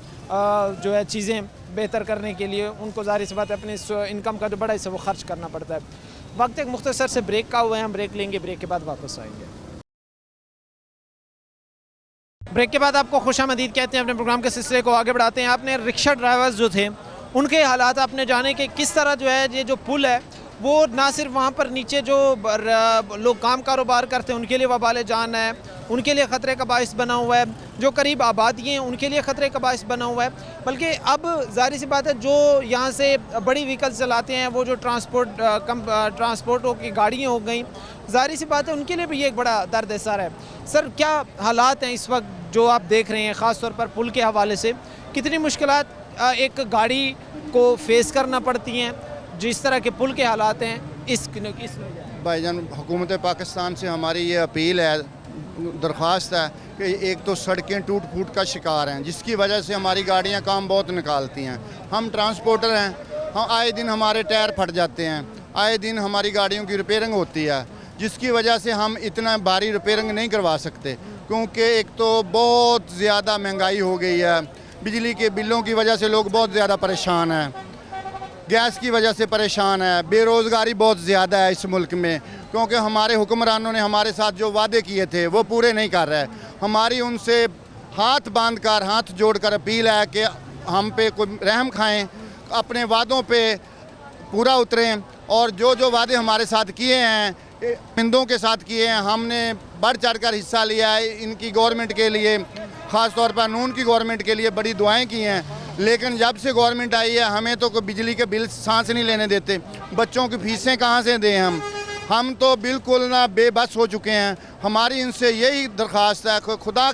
Speaker 1: जो है चीज़ें बेहतर करने के लिए उनको ज़ाहिर सी बात है अपने इनकम का जो बड़ा हिस्सा वो खर्च करना पड़ता है। वक्त एक मुख्तसर से ब्रेक का हुआ है, हम ब्रेक लेंगे, ब्रेक के बाद वापस आएंगे। ब्रेक के बाद आपको खुशामदीद कहते हैं, अपने प्रोग्राम के सिलसिले को आगे बढ़ाते हैं। आपने रिक्शा ड्राइवर्स जो थे उनके हालात आपने जाने कि किस तरह जो है ये जो पुल है वो ना सिर्फ वहाँ पर नीचे जो लोग काम कारोबार करते हैं उनके लिए वबाल जान है, उनके लिए ख़तरे का बाइस बना हुआ है, जो करीब आबादी हैं उनके लिए ख़तरे का बाइस बना हुआ है, बल्कि अब ज़ाहिर सी बात है जो यहाँ से बड़ी व्हीकल्स चलाते हैं वो जो ट्रांसपोर्टों की गाड़ियाँ हो गई, ज़ाहिर सी बात है उनके लिए भी ये एक बड़ा दर्द सर है। सर, क्या हालात हैं इस वक्त जो आप देख रहे हैं ख़ास तौर पर पुल के हवाले से, कितनी मुश्किलात एक गाड़ी को फेस करना पड़ती हैं जिस तरह के पुल के हालात हैं इस
Speaker 7: भाईजान, हुकूमत पाकिस्तान से हमारी ये अपील है, दरख्वास्त है कि एक तो सड़कें टूट फूट का शिकार हैं जिसकी वजह से हमारी गाड़ियां काम बहुत निकालती हैं। हम ट्रांसपोर्टर हैं, हम आए दिन हमारे टायर फट जाते हैं, आए दिन हमारी गाड़ियों की रिपेयरिंग होती है, जिसकी वजह से हम इतना भारी रिपेयरिंग नहीं करवा सकते, क्योंकि एक तो बहुत ज़्यादा महंगाई हो गई है, बिजली के बिलों की वजह से लोग बहुत ज़्यादा परेशान हैं, गैस की वजह से परेशान है, बेरोज़गारी बहुत ज़्यादा है इस मुल्क में, क्योंकि हमारे हुक्मरानों ने हमारे साथ जो वादे किए थे वो पूरे नहीं कर रहे। हमारी उनसे हाथ बांध कर, हाथ जोड़ कर अपील है कि हम पे कोई रहम खाएं, अपने वादों पे पूरा उतरें, और जो जो वादे हमारे साथ किए हैं, हिंदुओं के साथ किए हैं, हमने बढ़ चढ़ कर हिस्सा लिया है। इनकी गवर्नमेंट के लिए, ख़ास तौर पर नून की गवर्नमेंट के लिए बड़ी दुआएं की हैं, लेकिन जब से गवर्नमेंट आई है हमें तो कोई बिजली के बिल सांस नहीं लेने देते। बच्चों की फीसें कहाँ से दें हम तो बिल्कुल ना बेबस हो चुके हैं। हमारी इनसे यही दरख्वास्त है कि खुदा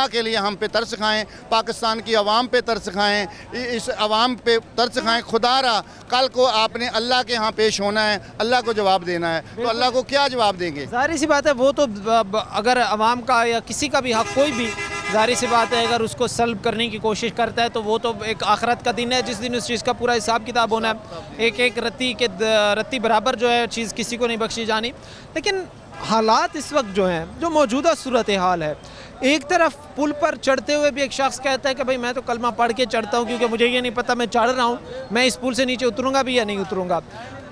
Speaker 7: के लिए हम पे तरस खाएं, पाकिस्तान की आवाम पे तरस खाएं, इस आवाम पे तरस खाएं। खुदारा कल को आपने अल्लाह के यहाँ पेश होना है, अल्लाह को जवाब देना है, तो अल्लाह को क्या जवाब देंगे?
Speaker 1: जाहिर सी बात है, वो तो अगर आवाम का या किसी का भी हक, कोई भी, जाहिर सी बात है अगर उसको सल्ब करने की कोशिश करता है तो वो तो एक आखिरत का दिन है जिस दिन उस चीज़ का पूरा हिसाब किताब होना है। एक एक रत्ती बराबर जो है चीज़ किसी को नहीं बख्शी जानी। लेकिन हालात इस वक्त जो हैं, जो मौजूदा सूरत हाल है, एक तरफ पुल पर चढ़ते हुए भी एक शख्स कहता है कि भाई मैं तो कलमा पढ़ के चढ़ता हूँ क्योंकि मुझे ये नहीं पता मैं चढ़ रहा हूँ, मैं इस पुल से नीचे उतरूँगा भी या नहीं उतरूँगा।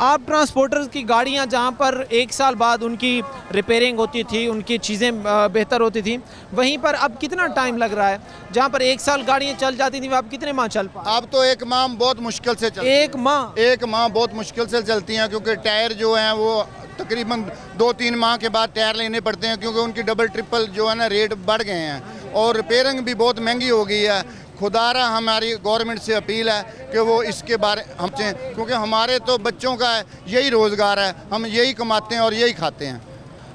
Speaker 1: आप ट्रांसपोर्टर्स की गाड़ियाँ जहाँ पर 1 साल बाद उनकी रिपेयरिंग होती थी, उनकी चीज़ें बेहतर होती थी, वहीं पर अब कितना टाइम लग रहा है? जहाँ पर 1 साल गाड़ियाँ चल जाती थी, अब कितने माह चल पाए?
Speaker 7: अब तो 1 माह बहुत मुश्किल से चलती,
Speaker 1: 1 माह
Speaker 7: 1 माह बहुत मुश्किल से चलती हैं, क्योंकि टायर जो हैं वो तकरीबन 2-3 माह के बाद टायर लेने पड़ते हैं, क्योंकि उनकी डबल ट्रिपल जो है ना रेट बढ़ गए हैं, और रिपेयरिंग भी बहुत महंगी हो गई है। खुदारा हमारी गवर्नमेंट से अपील है कि वो इसके बारे हमसे, क्योंकि हमारे तो बच्चों का यही रोज़गार है, हम यही कमाते हैं और यही खाते हैं।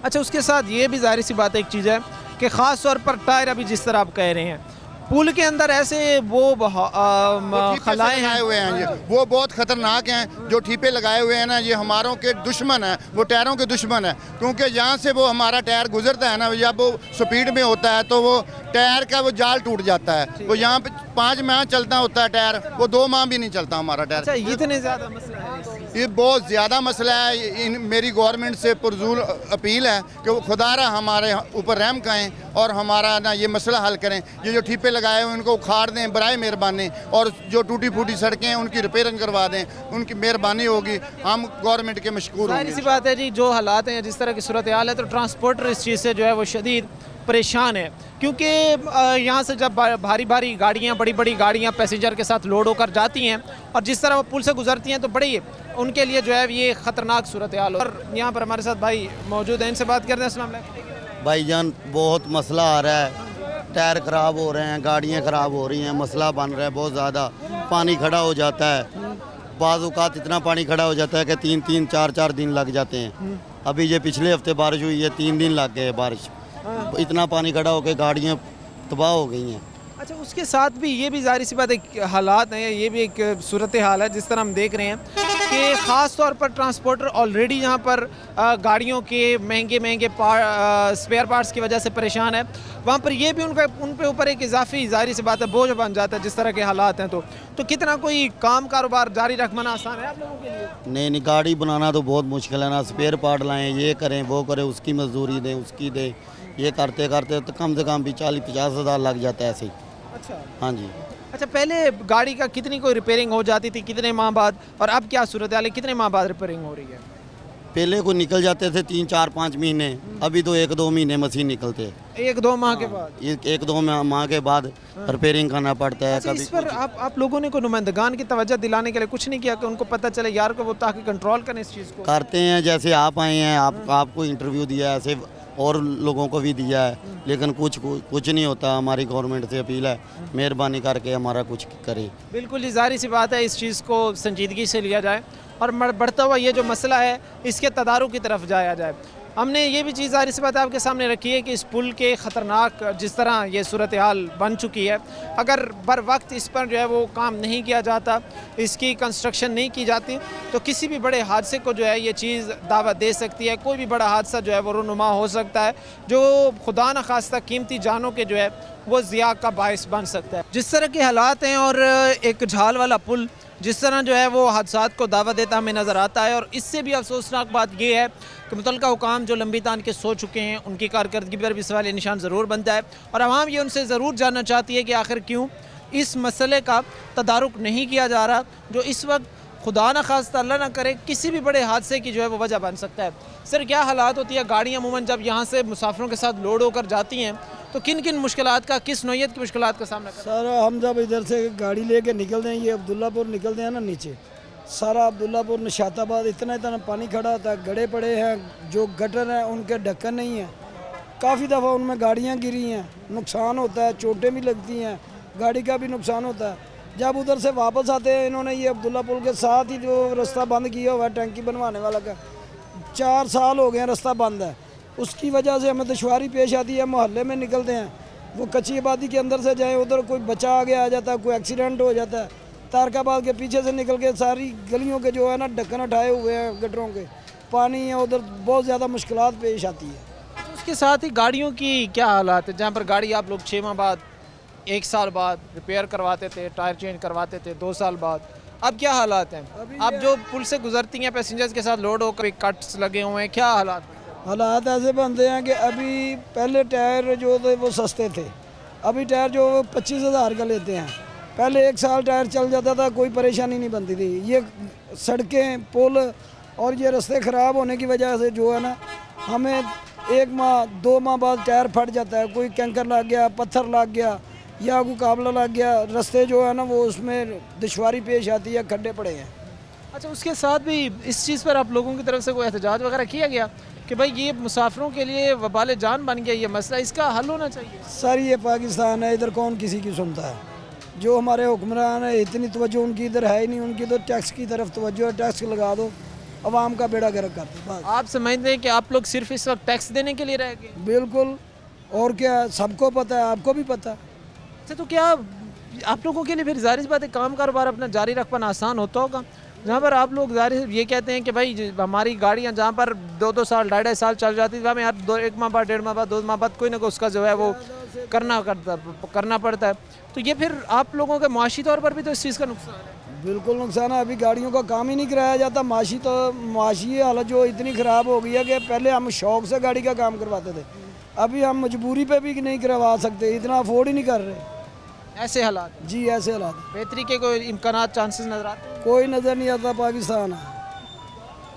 Speaker 1: अच्छा, उसके साथ ये भी जाहिर सी बात एक चीज़ है कि ख़ास तौर पर टायर, अभी जिस तरह आप कह रहे हैं, पुल के अंदर ऐसे वो खलाएं
Speaker 7: लगाए हुए हैं, ये वो बहुत ख़तरनाक हैं। जो ठीपे लगाए हुए हैं ना, ये हमारों के दुश्मन हैं, वो टायरों के दुश्मन है, क्योंकि यहाँ से वो हमारा टायर गुजरता है ना, जब वो स्पीड में होता है तो वो टायर का वो जाल टूट जाता है। वो यहाँ पे 5 माह चलता होता है टायर, वो 2 माह भी नहीं चलता हमारा टायर।
Speaker 1: अच्छा, इतने ज़्यादा मसला है?
Speaker 7: ये बहुत ज़्यादा मसला है। मेरी गवर्नमेंट से पुरजोर अपील है कि वो खुदारा हमारे ऊपर रहम खाएँ और हमारा ना ये मसला हल करें। ये जो ठीपे लगाए हुए उनको उखाड़ दें बराए मेहरबानी, और जो टूटी फूटी सड़कें हैं उनकी रिपेयरिंग करवा दें, उनकी मेहरबानी होगी, हम गवर्नमेंट के मशकूर होंगे।
Speaker 1: सी बात है जी, जो हालात हैं, जिस तरह की सूरत हाल है, तो ट्रांसपोर्टर इस चीज़ से जो है वो शदीद परेशान है, क्योंकि यहाँ से जब भारी भारी गाड़ियाँ, बड़ी बड़ी गाड़ियाँ पैसेंजर के साथ लोड होकर जाती हैं और जिस तरह वो पुल से गुजरती हैं, तो बड़ी उनके लिए जो है ये ख़तरनाक सूरत हाल हो। और यहाँ पर हमारे साथ भाई मौजूद हैं, इनसे बात करते हैं। अस्सलाम वालेकुम
Speaker 8: भाईजान, बहुत मसला आ रहा है, टायर ख़राब हो रहे हैं, गाड़ियाँ ख़राब हो रही हैं, मसला बन रहा है बहुत ज़्यादा। पानी खड़ा हो जाता है, बाज़ औक़ात इतना पानी खड़ा हो जाता है कि 3-3, 4-4 दिन लग जाते हैं। अभी ये पिछले हफ्ते बारिश हुई है, 3 दिन लग गए बारिश, इतना पानी खड़ा होकर गाड़ियाँ तबाह हो गई हैं।
Speaker 1: अच्छा, उसके साथ भी ये भी जाहिर सी बात एक हालात हैं, ये भी एक सूरत हाल है जिस तरह हम देख रहे हैं कि ख़ास तौर पर ट्रांसपोर्टर ऑलरेडी यहाँ पर गाड़ियों के महंगे स्पेयर पार्ट्स की वजह से परेशान है, वहाँ पर ये भी उन पे ऊपर एक इजाफी जाहिर सी बात है बोझ बन जाता है जिस तरह के हालात हैं। तो कितना कोई काम कारोबार जारी रखना आसान है आप लोगों के लिए?
Speaker 8: नहीं, गाड़ी बनाना तो बहुत मुश्किल है ना, स्पेयर पार्ट लाएँ, ये करें वो करें, उसकी मजदूरी दें, उसकी दें, ये करते करते तो कम से कम भी 40-50 हज़ार लग जाता है ऐसे ही।
Speaker 1: अच्छा,
Speaker 8: हाँ जी।
Speaker 1: अच्छा, पहले गाड़ी का कितनी कोई रिपेयरिंग हो जाती थी, कितने माह बाद, और अब क्या सूरत हाल है, कितने माह बाद रिपेयरिंग हो रही है?
Speaker 8: पहले को निकल जाते थे 3-4-5 महीने, अभी तो 1-2 महीने मशीन निकलते हैं।
Speaker 1: 1-2 माह के बाद?
Speaker 8: 1-2 माह के बाद रिपेयरिंग करना पड़ता है।
Speaker 1: अच्छा, इस पर आप लोगों ने कोई नुमाइंदगान की तवज्जो दिलाने के लिए कुछ नहीं किया कि उनको पता चले यार को, वो ताकि कंट्रोल करें इस चीज़ को?
Speaker 8: करते हैं, जैसे आप आए हैं, आपको इंटरव्यू दिया है, ऐसे और लोगों को भी दिया है, लेकिन कुछ नहीं होता। हमारी गवर्नमेंट से अपील है, मेहरबानी करके हमारा कुछ करे।
Speaker 1: बिल्कुल जी, जाहिर सी बात है, इस चीज़ को संजीदगी से लिया जाए और बढ़ता हुआ ये जो मसला है इसके तदारुक की तरफ जाया जाए। हमने ये भी चीज़ जाहिर सी बात आपके सामने रखी है कि इस पुल के ख़तरनाक जिस तरह ये सूरत हाल बन चुकी है, अगर बर वक्त इस पर जो है वो काम नहीं किया जाता, इसकी कंस्ट्रक्शन नहीं की जाती, तो किसी भी बड़े हादसे को जो है ये चीज़ दावत दे सकती है। कोई भी बड़ा हादसा जो है वो रुनुमा हो सकता है, जो खुदा न खास्ता कीमती जानों के जो है वो ज़िया का बायस बन सकता है। जिस तरह के हालात हैं, और एक झाल वाला पुल जिस तरह जो है वो हादसात को दावा देता हमें नज़र आता है। और इससे भी अफसोसनाक बात यह है कि मुतल्लिका हुकाम जो लंबी तान के सो चुके हैं, उनकी कारकर्दगी पर भी सवाल निशान ज़रूर बनता है। और आवाम ये उनसे ज़रूर जानना चाहती है कि आखिर क्यों इस मसले का तदारुक नहीं किया जा रहा, जो इस वक्त खुदा न खास्ता अल्लाह ना करे किसी भी बड़े हादसे की जो है वो वजह बन सकता है। सर, क्या हालात होती है गाड़ियाँ अमूमन जब यहाँ से मुसाफिरों के साथ लोड होकर जाती हैं, तो किन किन मुश्किलात का, किस नौइयत की मुश्किलात का सामना करते
Speaker 3: सर हम जब इधर से गाड़ी लेके निकलते हैं, ये अब्दुल्लापुर निकलते हैं ना नीचे, सारा अब्दुल्लापुर निशाताबाद इतना इतना पानी खड़ा होता है, गड्ढे पड़े हैं, जो गटर हैं उनके ढक्कन नहीं है, काफ़ी दफ़ा उनमें गाड़ियाँ गिरी हैं, नुकसान होता है, चोटें भी लगती हैं, गाड़ी का भी नुकसान होता है। जब उधर से वापस आते हैं, इन्होंने ये अब्दुल्ला पुल के साथ ही जो रास्ता बंद किया हुआ है टैंकी बनवाने वाला का, 4 साल हो गए हैं रास्ता बंद है, उसकी वजह से हमें दुश्वारी पेश आती है। मोहल्ले में निकलते हैं, वो कच्ची आबादी के अंदर से जाए, उधर कोई बच्चा आगे आ जाता है, कोई एक्सीडेंट हो जाता है, तारकाबाद के पीछे से निकल के सारी गलियों के जो है ना ढक्कन उठाए हुए हैं गटरों के, पानी है उधर, बहुत ज़्यादा मुश्किलात पेश आती है।
Speaker 1: हैं। उसके साथ ही गाड़ियों की क्या हालात है, जहाँ पर गाड़ी आप लोग 6 माह बाद, 1 साल बाद रिपेयर करवाते थे, टायर चेंज करवाते थे, 2 साल बाद, अब क्या हालात हैं? अब जो पुल से गुजरती हैं पैसेंजर्स के साथ लोड होकर, कट्स लगे हुए हैं, क्या
Speaker 3: हालात ऐसे बनते हैं कि अभी पहले टायर जो थे वो सस्ते थे, अभी टायर जो 25,000 का लेते हैं। पहले 1 साल टायर चल जाता था, कोई परेशानी नहीं बनती थी। ये सड़कें, पुल और ये रास्ते ख़राब होने की वजह से जो है ना, हमें 1 माह 2 माह बाद टायर फट जाता है, कोई कैंकर लग गया, पत्थर लग गया या कोई काबला लग गया, रास्ते जो है ना वो उसमें दुश्वारी पेश आती है, खड्डे पड़े हैं।
Speaker 1: अच्छा, उसके साथ भी इस चीज़ पर आप लोगों की तरफ से कोई एहतजाज वगैरह किया गया कि भाई ये मुसाफिरों के लिए वबाल जान बन गया ये मसला, इसका हल होना चाहिए?
Speaker 3: सर ये पाकिस्तान है, इधर कौन किसी की सुनता है? जो हमारे हुक्मरान है, इतनी तवज्जो उनकी इधर है ही नहीं, उनकी तो टैक्स की तरफ तवज्जो है, टैक्स लगा दो, अवाम का बेड़ा गर्क कर दो बस।
Speaker 1: आप समझते हैं कि आप लोग सिर्फ इस वक्त टैक्स देने के लिए रह गए?
Speaker 3: बिल्कुल, और क्या, सबको पता है, आपको भी पता है।
Speaker 1: अच्छा, तो क्या आप लोगों के लिए फिर ज़ाहिर सी बात है काम कारोबार अपना जारी रख पाना आसान होता होगा, जहाँ पर आप लोग जाहिर ये कहते हैं कि भाई हमारी गाड़ियाँ जहाँ पर 2-2 साल 2.5 साल चल जाती थी, हमें हर 1 माह बाद, 1.5 माह बाद, 2 माह बाद कोई ना कोई उसका जो है वो करना पड़ता है। तो ये फिर आप लोगों के माशी तौर पर भी तो इस चीज़ का नुकसान है।
Speaker 3: बिल्कुल नुकसान है, अभी गाड़ियों का काम ही नहीं कराया जाता। माशी हालत जो इतनी ख़राब हो गई है कि पहले हम शौक़ से गाड़ी का काम करवाते थे, अभी हम मजबूरी पे भी नहीं करवा सकते, इतना अफोर्ड ही नहीं कर रहे।
Speaker 1: ऐसे हालात
Speaker 3: जी, ऐसे हालात,
Speaker 1: बेहतरी के कोई इम्कानात, चांसेस नज़र आते हैं?
Speaker 3: कोई नज़र नहीं आता। पाकिस्तान है,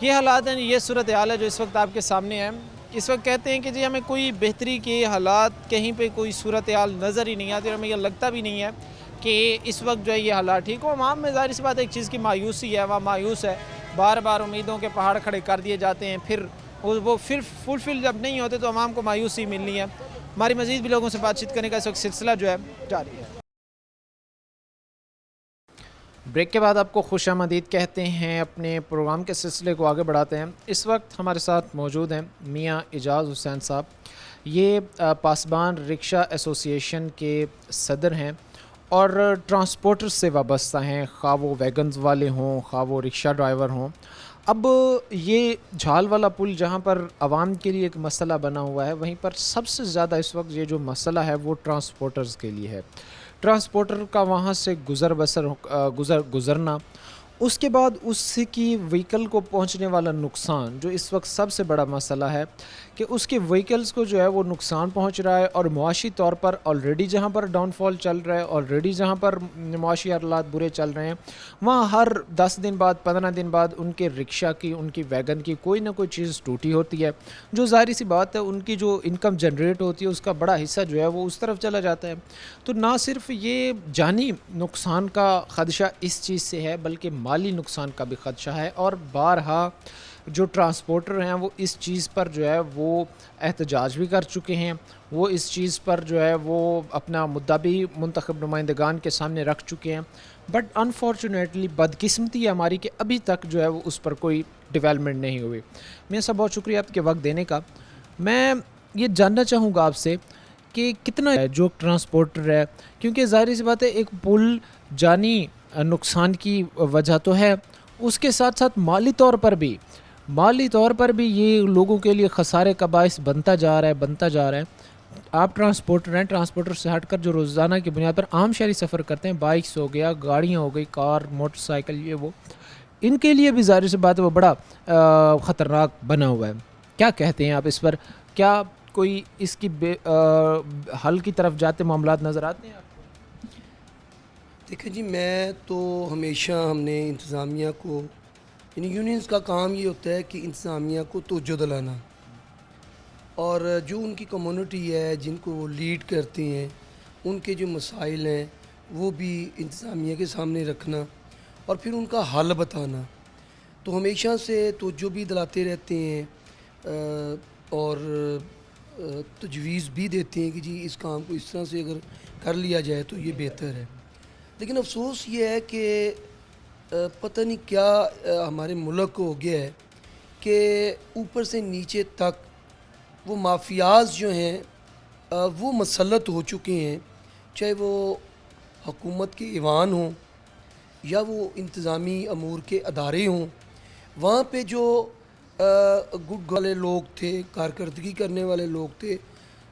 Speaker 1: ये हालात हैं, ये सूरत हाल है जो इस वक्त आपके सामने है। इस वक्त कहते हैं कि जी हमें कोई बेहतरी के हालात, कहीं पे कोई सूरत हाल नज़र ही नहीं आती, और हमें यह लगता भी नहीं है कि इस वक्त जो है ये हालात ठीक हो। आवाम में ज़ाहिर सी बात एक चीज़ की मायूसी है, वहाँ मायूस है, बार बार उम्मीदों के पहाड़ खड़े कर दिए जाते हैं, फिर वो फिर फुलफिल जब नहीं होते तो आवाम को मायूसी मिलनी है। हमारी मज़ीद भी लोगों से बातचीत करने का इस वक्त सिलसिला जो है जारी है। ब्रेक के बाद आपको खुशामदीद कहते हैं, अपने प्रोग्राम के सिलसिले को आगे बढ़ाते हैं। इस वक्त हमारे साथ मौजूद हैं मियाँ इजाज़ हुसैन साहब, ये पासबान रिक्शा एसोसिएशन के सदर हैं और ट्रांसपोर्टर से वाबस्ता हैं, खा वो वैगन्स वाले हों, खा वो रिक्शा ड्राइवर हों। अब ये झाल वाला पुल जहाँ पर आवाम के लिए एक मसला बना हुआ है, वहीं पर सबसे ज़्यादा इस वक्त ये जो मसला है वो ट्रांसपोर्टर्स के लिए है। ट्रांसपोर्टर का वहाँ से गुज़रना, उसके बाद उसकी व्हीकल को पहुँचने वाला नुकसान, जो इस वक्त सबसे बड़ा मसला है कि उसके व्हीकल्स को जो है वो नुकसान पहुँच रहा है, और मुआशी तौर पर ऑलरेडी जहाँ पर डाउनफॉल चल रहा है, ऑलरेडी जहाँ पर मुआशी हालात बुरे चल रहे हैं, वहाँ हर 10 दिन बाद, 15 दिन बाद उनके रिक्शा की, उनकी वैगन की कोई ना कोई चीज़ टूटी होती है, जो ज़ाहिर सी बात है उनकी जो इनकम जनरेट होती है उसका बड़ा हिस्सा जो है वो उस तरफ चला जाता है। तो ना सिर्फ ये जानी नुकसान का ख़दशा इस चीज़ से है, बल्कि माली नुकसान का भी ख़दशा है, और बारहा जो ट्रांसपोर्टर हैं वो इस चीज़ पर जो है वो एहतजाज भी कर चुके हैं, वो इस चीज़ पर जो है वो अपना मुद्दा भी मुंतखब नुमाइंदगान के सामने रख चुके हैं। बट अनफॉर्चुनेटली बदकिस्मती है हमारी कि अभी तक जो है वो उस पर कोई डेवलपमेंट नहीं हुई। मैं सब बहुत शुक्रिया आपके वक्त देने का। मैं ये जानना चाहूँगा आपसे कि कितना है जो ट्रांसपोर्टर है, क्योंकि ज़ाहिर सी बात है एक पुल जानी नुकसान की वजह तो है, उसके साथ साथ माली तौर पर भी ये लोगों के लिए खसारे का बाइस बनता जा रहा है। आप ट्रांसपोर्टर हैं, ट्रांसपोर्टर से हटकर जो रोज़ाना की बुनियाद पर आम शहरी सफ़र करते हैं, बाइक्स हो गया, गाड़ियाँ हो गई, कार, मोटरसाइकिल, ये वो, इनके लिए भी ज़ाहिर सी बात है वो बड़ा ख़तरनाक बना हुआ है। क्या कहते हैं आप इस पर? क्या कोई इसकी हल की तरफ जाते मामलात नज़र आते हैं आपको?
Speaker 9: देखिए जी, मैं तो हमेशा हमने इंतज़ामिया को, यानी यूनियंस का काम ये होता है कि इंतज़ामिया को तवज्जो दिलाना, और जो उनकी कम्युनिटी है जिनको वो लीड करते हैं, उनके जो मसाइल हैं वो भी इंतज़ामिया के सामने रखना और फिर उनका हल बताना। तो हमेशा से तवज्जो भी दिलाते रहते हैं और तजवीज़ भी देते हैं कि जी इस काम को इस तरह से अगर कर लिया जाए तो ये बेहतर है। लेकिन अफसोस ये है कि पता नहीं क्या हमारे मुल्क को हो गया है कि ऊपर से नीचे तक वो माफियाज जो हैं वो मसलत हो चुके हैं, चाहे वो हुकूमत के ईवान हों या वो इंतज़ामी अमूर के अदारे हों। वहाँ पे जो गुड वाले लोग थे, कारकर्दगी करने वाले लोग थे,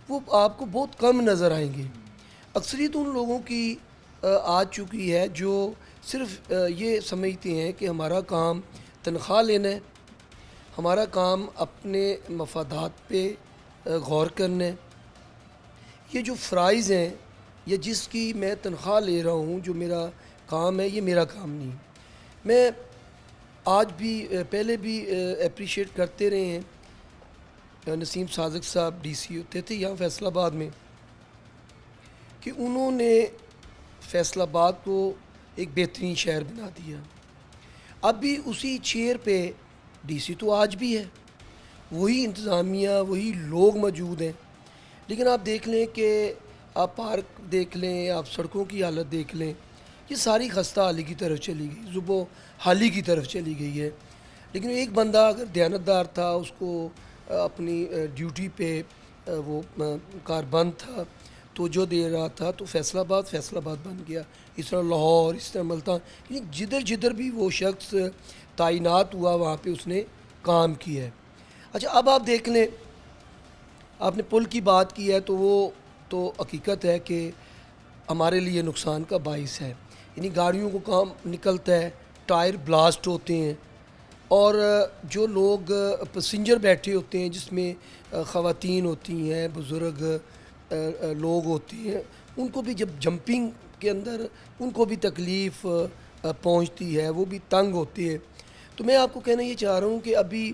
Speaker 9: वो आपको बहुत कम नज़र आएंगे। अक्सरियत उन लोगों की आ चुकी है जो सिर्फ़ ये समझते हैं कि हमारा काम तनख्वाह लेना है, हमारा काम अपने मफादात पे गौर करना है। ये जो फ़राइज़ हैं या जिसकी मैं तनख्वाह ले रहा हूँ, जो मेरा काम है, ये मेरा काम नहीं। मैं आज भी पहले भी अप्रिशिएट करते रहे हैं, नसीम सादिक साहब डीसी होते थे यहाँ फैसलाबाद में, कि उन्होंने फैसलाबाद को एक बेहतरीन शहर बना दिया। अब भी उसी चेयर पे डीसी तो आज भी है, वही इंतज़ामिया, वही लोग मौजूद हैं। लेकिन आप देख लें कि आप पार्क देख लें, आप सड़कों की हालत देख लें, ये सारी खस्ता हाली की तरफ चली गई, जुबो हाली की तरफ चली गई है। लेकिन एक बंदा अगर दयानतदार था, उसको अपनी ड्यूटी पे वो कारबंद था, तो जो दे रहा था, तो फैसलाबाद बन गया। इस तरह लाहौर, इस तरह मुल्तान, यानी जिधर जिधर भी वो शख्स तैनात हुआ वहाँ पे उसने काम किया है। अच्छा, अब आप देख लें, आपने पुल की बात की है, तो वो तो हकीकत है कि हमारे लिए नुकसान का बाइस है। यानी गाड़ियों को काम निकलता है, टायर ब्लास्ट होते हैं, और जो लोग पैसेंजर बैठे होते हैं, जिसमें ख़वातीन होती हैं, बुज़ुर्ग लोग होते हैं, उनको भी जब जंपिंग के अंदर उनको भी तकलीफ़ पहुंचती है, वो भी तंग होते हैं। तो मैं आपको कहना ये चाह रहा हूँ कि अभी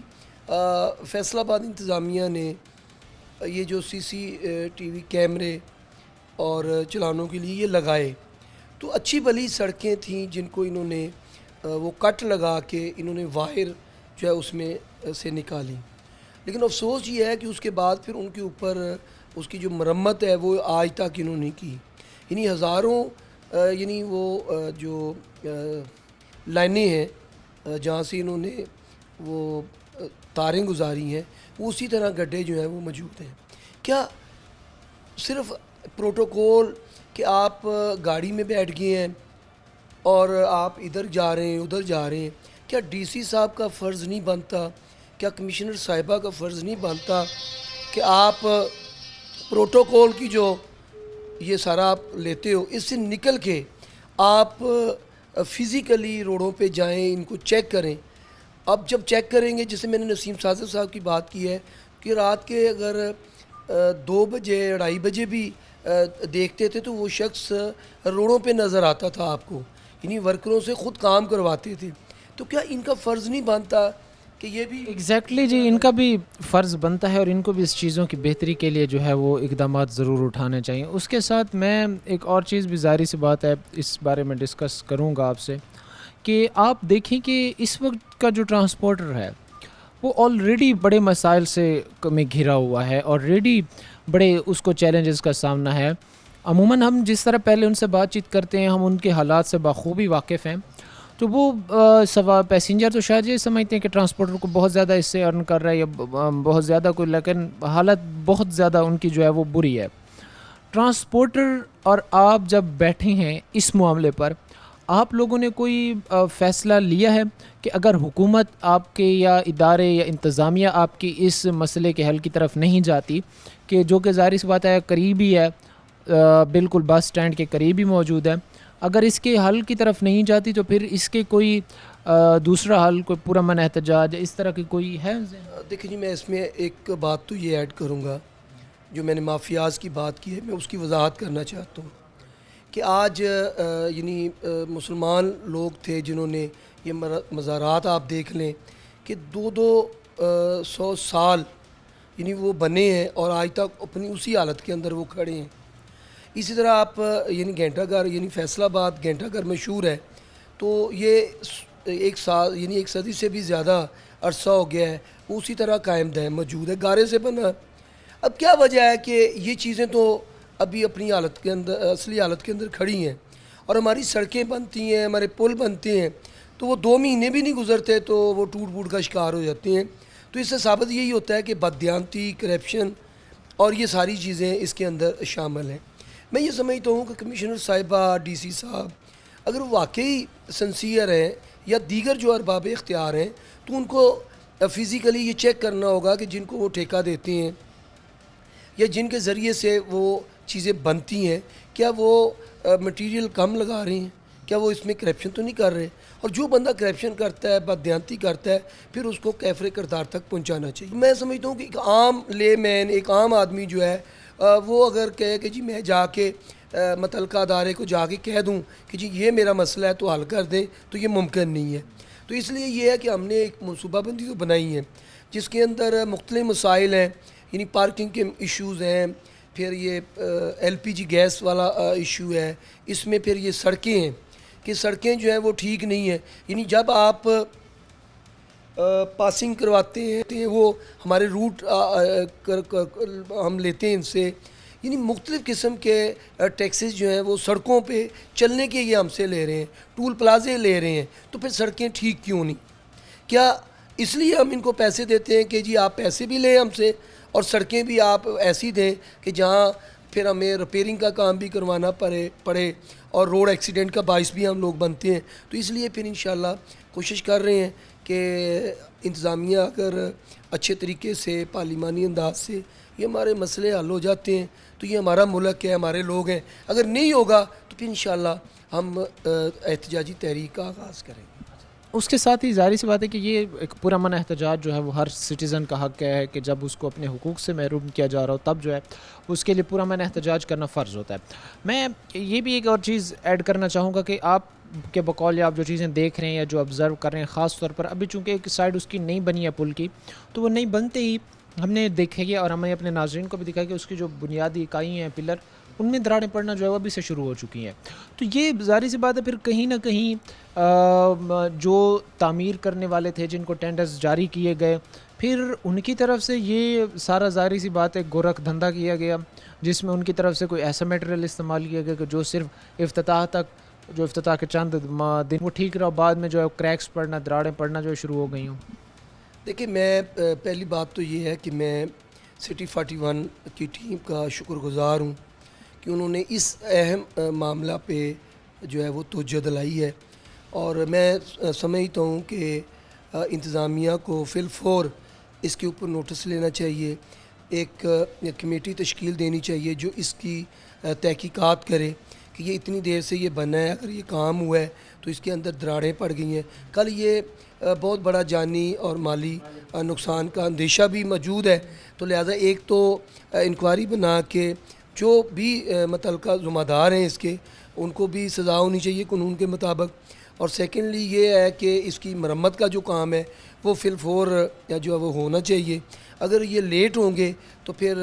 Speaker 9: फैसलाबाद इंतज़ामिया ने ये जो CCTV कैमरे और चलानों के लिए ये लगाए, तो अच्छी भली सड़कें थीं जिनको इन्होंने वो कट लगा के इन्होंने वायर जो है उसमें से निकाली। लेकिन अफसोस ये है कि उसके बाद फिर उनके ऊपर उसकी जो मरम्मत है वो आज तक इन्होंने की। यानी हज़ारों यानी वो जो लाइनें हैं जहाँ से इन्होंने वो तारें गुजारी हैं, वो उसी तरह गड्ढे जो हैं वो मौजूद हैं। क्या सिर्फ़ प्रोटोकॉल कि आप गाड़ी में बैठ गए हैं और आप इधर जा रहे हैं, उधर जा रहे हैं, क्या DC साहब का फ़र्ज़ नहीं बनता, क्या कमिश्नर साहिबा का फ़र्ज़ नहीं बनता कि आप प्रोटोकॉल की जो ये सारा आप लेते हो, इससे निकल के आप फ़िज़िकली रोडों पे जाएं, इनको चेक करें। अब जब चेक करेंगे, जैसे मैंने नसीम सादिक साहब की बात की है कि रात के अगर 2 बजे 2:30 बजे भी देखते थे तो वो शख्स रोडों पे नज़र आता था आपको, यानी वर्करों से ख़ुद काम करवाते थे। तो क्या इनका फ़र्ज़ नहीं बनता कि ये भी
Speaker 1: एग्जैक्टली जी, इनका भी फ़र्ज़ बनता है और इनको भी इस चीज़ों की बेहतरी के लिए जो है वो इक़दामात ज़रूर उठाने चाहिए। उसके साथ मैं एक और चीज़ भी ज़ाहिर सी बात है इस बारे में डिस्कस करूँगा आपसे कि आप देखें कि इस वक्त का जो ट्रांसपोर्टर है वो ऑलरेडी बड़े मसाइल से में घिरा हुआ है, ऑलरेडी बड़े उसको चैलेंजेस का सामना है। अमूमन हम जिस तरह पहले उनसे बातचीत करते हैं, हम उनके हालात से बखूबी वाकिफ़ हैं। तो वो सवा पैसेंजर तो शायद ये समझते हैं कि ट्रांसपोर्टर को बहुत ज़्यादा इससे अर्न कर रहा है या बहुत ज़्यादा कोई, लेकिन हालत बहुत ज़्यादा उनकी जो है वो बुरी है। ट्रांसपोर्टर और आप जब बैठे हैं इस मामले पर, आप लोगों ने कोई फ़ैसला लिया है कि अगर हुकूमत आपके या इदारे या इंतज़ामिया आपकी इस मसले के हल की तरफ नहीं जाती, कि जो कि ज़ाहिर सी बात है करीब ही है, बिल्कुल बस स्टैंड के करीब ही मौजूद है, अगर इसके हल की तरफ नहीं जाती तो फिर इसके कोई दूसरा हल, कोई पुरअमन एहतजाज इस तरह की कोई है?
Speaker 9: देखिए जी, मैं इसमें एक बात तो ये ऐड करूँगा, जो मैंने माफियाज़ की बात की है, मैं उसकी वजाहत करना चाहता हूँ कि आज यानी मुसलमान लोग थे जिन्होंने ये मज़ारात आप देख लें कि 200 साल यानी वो बने हैं और आज तक अपनी उसी हालत के अंदर वो खड़े हैं। इसी तरह आप यानी घंटाघर यानी फैसलाबाद घंटाघर मशहूर है, तो ये एक साल यानी एक सदी से भी ज़्यादा अरसा हो गया है, वो उसी तरह कायम है, मौजूद है, गारे से बना। अब क्या वजह है कि ये चीज़ें तो अभी अपनी हालत के अंदर, असली हालत के अंदर खड़ी हैं, और हमारी सड़कें बनती हैं, हमारे पुल बनते हैं, तो वो 2 महीने भी नहीं गुजरते तो वो टूट फूट का शिकार हो जाते हैं। तो इससे साबित यही होता है कि बददियानती, करप्शन और ये सारी चीज़ें इसके अंदर शामिल हैं। मैं ये समझता हूँ कि कमिश्नर साहिबा, डीसी साहब अगर वाकई सिंसियर हैं या दीगर जो अरबाब इख्तियार हैं, तो उनको फ़िज़िकली ये चेक करना होगा कि जिनको वो ठेका देते हैं या जिनके ज़रिए से वो चीज़ें बनती हैं, क्या वो मटेरियल कम लगा रहे हैं, क्या वो इसमें करप्शन तो नहीं कर रहे। और जो बंदा करप्शन करता है, बददियानती करता है, फिर उसको कैफरे किरदार तक पहुंचाना चाहिए। मैं समझता हूँ कि एक आम लेमैन, एक आम आदमी जो है वो अगर कहे कि जी मैं जाके मुतल्लिका अदारे को जाके कह दूँ कि जी ये मेरा मसला है तो हल कर दें, तो ये मुमकिन नहीं है। तो इसलिए ये है कि हमने एक मनसूबाबंदी तो बनाई है जिसके अंदर मुख्तलिफ मसाइल हैं, यानी पार्किंग के इश्यूज़ हैं, फिर ये LPG गैस वाला इशू है, इसमें फिर ये सड़कें हैं कि सड़कें जो हैं वो ठीक नहीं है। यानी जब आप पासिंग करवाते हैं वो हमारे रूट हम लेते हैं इनसे, यानी मुख्तलिफ़ किस्म के टैक्सेस जो हैं वो सड़कों पे चलने के ये हमसे ले रहे हैं, टूल प्लाजे ले रहे हैं, तो फिर सड़कें ठीक क्यों नहीं? क्या इसलिए हम इनको पैसे देते हैं कि जी आप पैसे भी लें हमसे और सड़कें भी आप ऐसी दें कि जहाँ फिर हमें रिपेयरिंग का काम भी करवाना पड़े और रोड एक्सीडेंट का बाइस भी हम लोग बनते हैं। तो इसलिए फिर इंशाल्लाह कोशिश कर रहे हैं कि इंतज़ामिया अगर अच्छे तरीके से पार्लिमानी अंदाज से ये हमारे मसले हल हो जाते हैं तो ये हमारा मुल्क है, हमारे लोग हैं। अगर नहीं होगा तो फिर इंशाल्लाह हम एहतजाजी तहरीक का आगाज़ करेंगे।
Speaker 1: उसके साथ ही ज़ाहिर सी बात है कि ये एक पुरअमन एहतजाज जो है वो हर सिटीज़न का हक़ है कि जब उसको अपने हुकूक से महरूम किया जा रहा हो तब जो है उसके लिए पुरअमन एहतजाज करना फ़र्ज़ होता है। मैं ये भी एक और चीज़ ऐड करना चाहूँगा कि आप के बकौल आप जो चीज़ें देख रहे हैं या जो ऑब्ज़र्व कर रहे हैं, ख़ास तौर पर अभी चूँकि एक साइड उसकी नहीं बनी है पुल की, तो वो नहीं बनते ही हमने देखेंगे और हमें अपने नाज़रीन को भी दिखाया कि उसकी जो बुनियादी इकाई हैं, पिलर, उनमें दरारें पड़ना जो है वो अभी से शुरू हो चुकी हैं। तो ये ज़ाहिर सी बात है फिर कहीं ना कहीं जो तामीर करने वाले थे जिनको टेंडर्स जारी किए गए, फिर उनकी तरफ से ये सारा ज़ाहिर सी बात है गोरख धंधा किया गया जिसमें उनकी तरफ से कोई ऐसा मटेरियल इस्तेमाल किया गया कि जो सिर्फ इफ्तिताह तक, जो इफ्तिताह के चंद दिन वो ठीक रहा, बाद में जो है क्रैक्स पड़ना, दरारें पड़ना जो शुरू हो गई हूँ।
Speaker 9: देखिए, मैं पहली बात तो ये है कि मैं सिटी 41 की टीम का शुक्रगुज़ार हूँ कि उन्होंने इस अहम मामला पे जो है वो तवज्जो दिलाई है, और मैं समझता हूँ कि इंतज़ामिया को फिलफौर इसके ऊपर नोटिस लेना चाहिए, एक कमेटी तश्कील देनी चाहिए जो इसकी तहकीकात करे कि ये इतनी देर से ये बना है, अगर ये काम हुआ है तो इसके अंदर दरारें पड़ गई हैं, कल ये बहुत बड़ा जानी और माली नुकसान का अंदेशा भी मौजूद है। तो लिहाजा एक तो इंक्वायरी बना के जो भी मुतल्लिका ज़िम्मेदार हैं इसके, उनको भी सज़ा होनी चाहिए कानून के मुताबिक, और सेकेंडली ये है कि इसकी मरम्मत का जो काम है वो फिलफौर या जो है वो होना चाहिए। अगर ये लेट होंगे तो फिर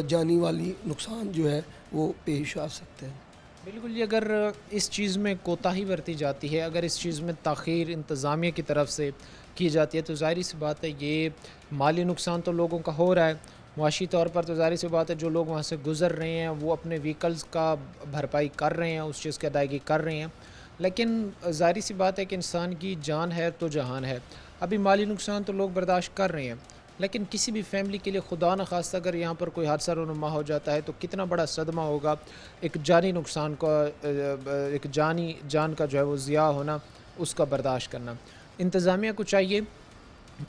Speaker 9: जानी वाली नुकसान जो है वो पेश आ सकते हैं।
Speaker 1: बिल्कुल, ये अगर इस चीज़ में कोताही बरती जाती है, अगर इस चीज़ में ताख़ीर इंतज़ामिया की तरफ से की जाती है, तो ज़ाहिर सी बात है ये माली नुकसान तो लोगों का हो रहा है, मुआशी तौर पर तो ज़ाहिर सी बात है जो लोग वहाँ से गुज़र रहे हैं वो अपने व्हीकल्स का भरपाई कर रहे हैं, उस चीज़ की अदायगी कर रहे हैं, लेकिन ज़ाहिर सी बात है कि इंसान की जान है तो जहान है। अभी माली नुकसान तो लोग बर्दाश्त कर रहे हैं, लेकिन किसी भी फैमिली के लिए खुदा न खास्ता अगर यहाँ पर कोई हादसा रूनुमा हो जाता है तो कितना बड़ा सदमा होगा, एक जानी नुकसान का, एक जान का जो है वो ज़िया होना, उसका बर्दाश्त करना। इंतज़ामिया को चाहिए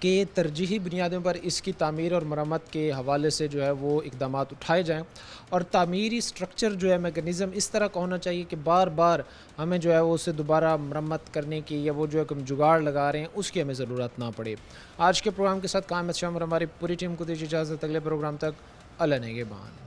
Speaker 1: कि तरजीही बुनियादों पर इसकी तामीर और मरम्मत के हवाले से जो है वो इक़दामात उठाए जाएं, और तामीरी स्ट्रक्चर जो है मैकेनिज़्म इस तरह का होना चाहिए कि बार बार हमें जो है वो उसे दोबारा मरम्मत करने की या वो जो है हम जुगाड़ लगा रहे हैं उसकी हमें ज़रूरत ना पड़े। आज के प्रोग्राम के साथ कायम शाम और हमारी पूरी टीम को दीजिए इजाज़त, अगले प्रोग्राम तक अल्लाह नेगेबान।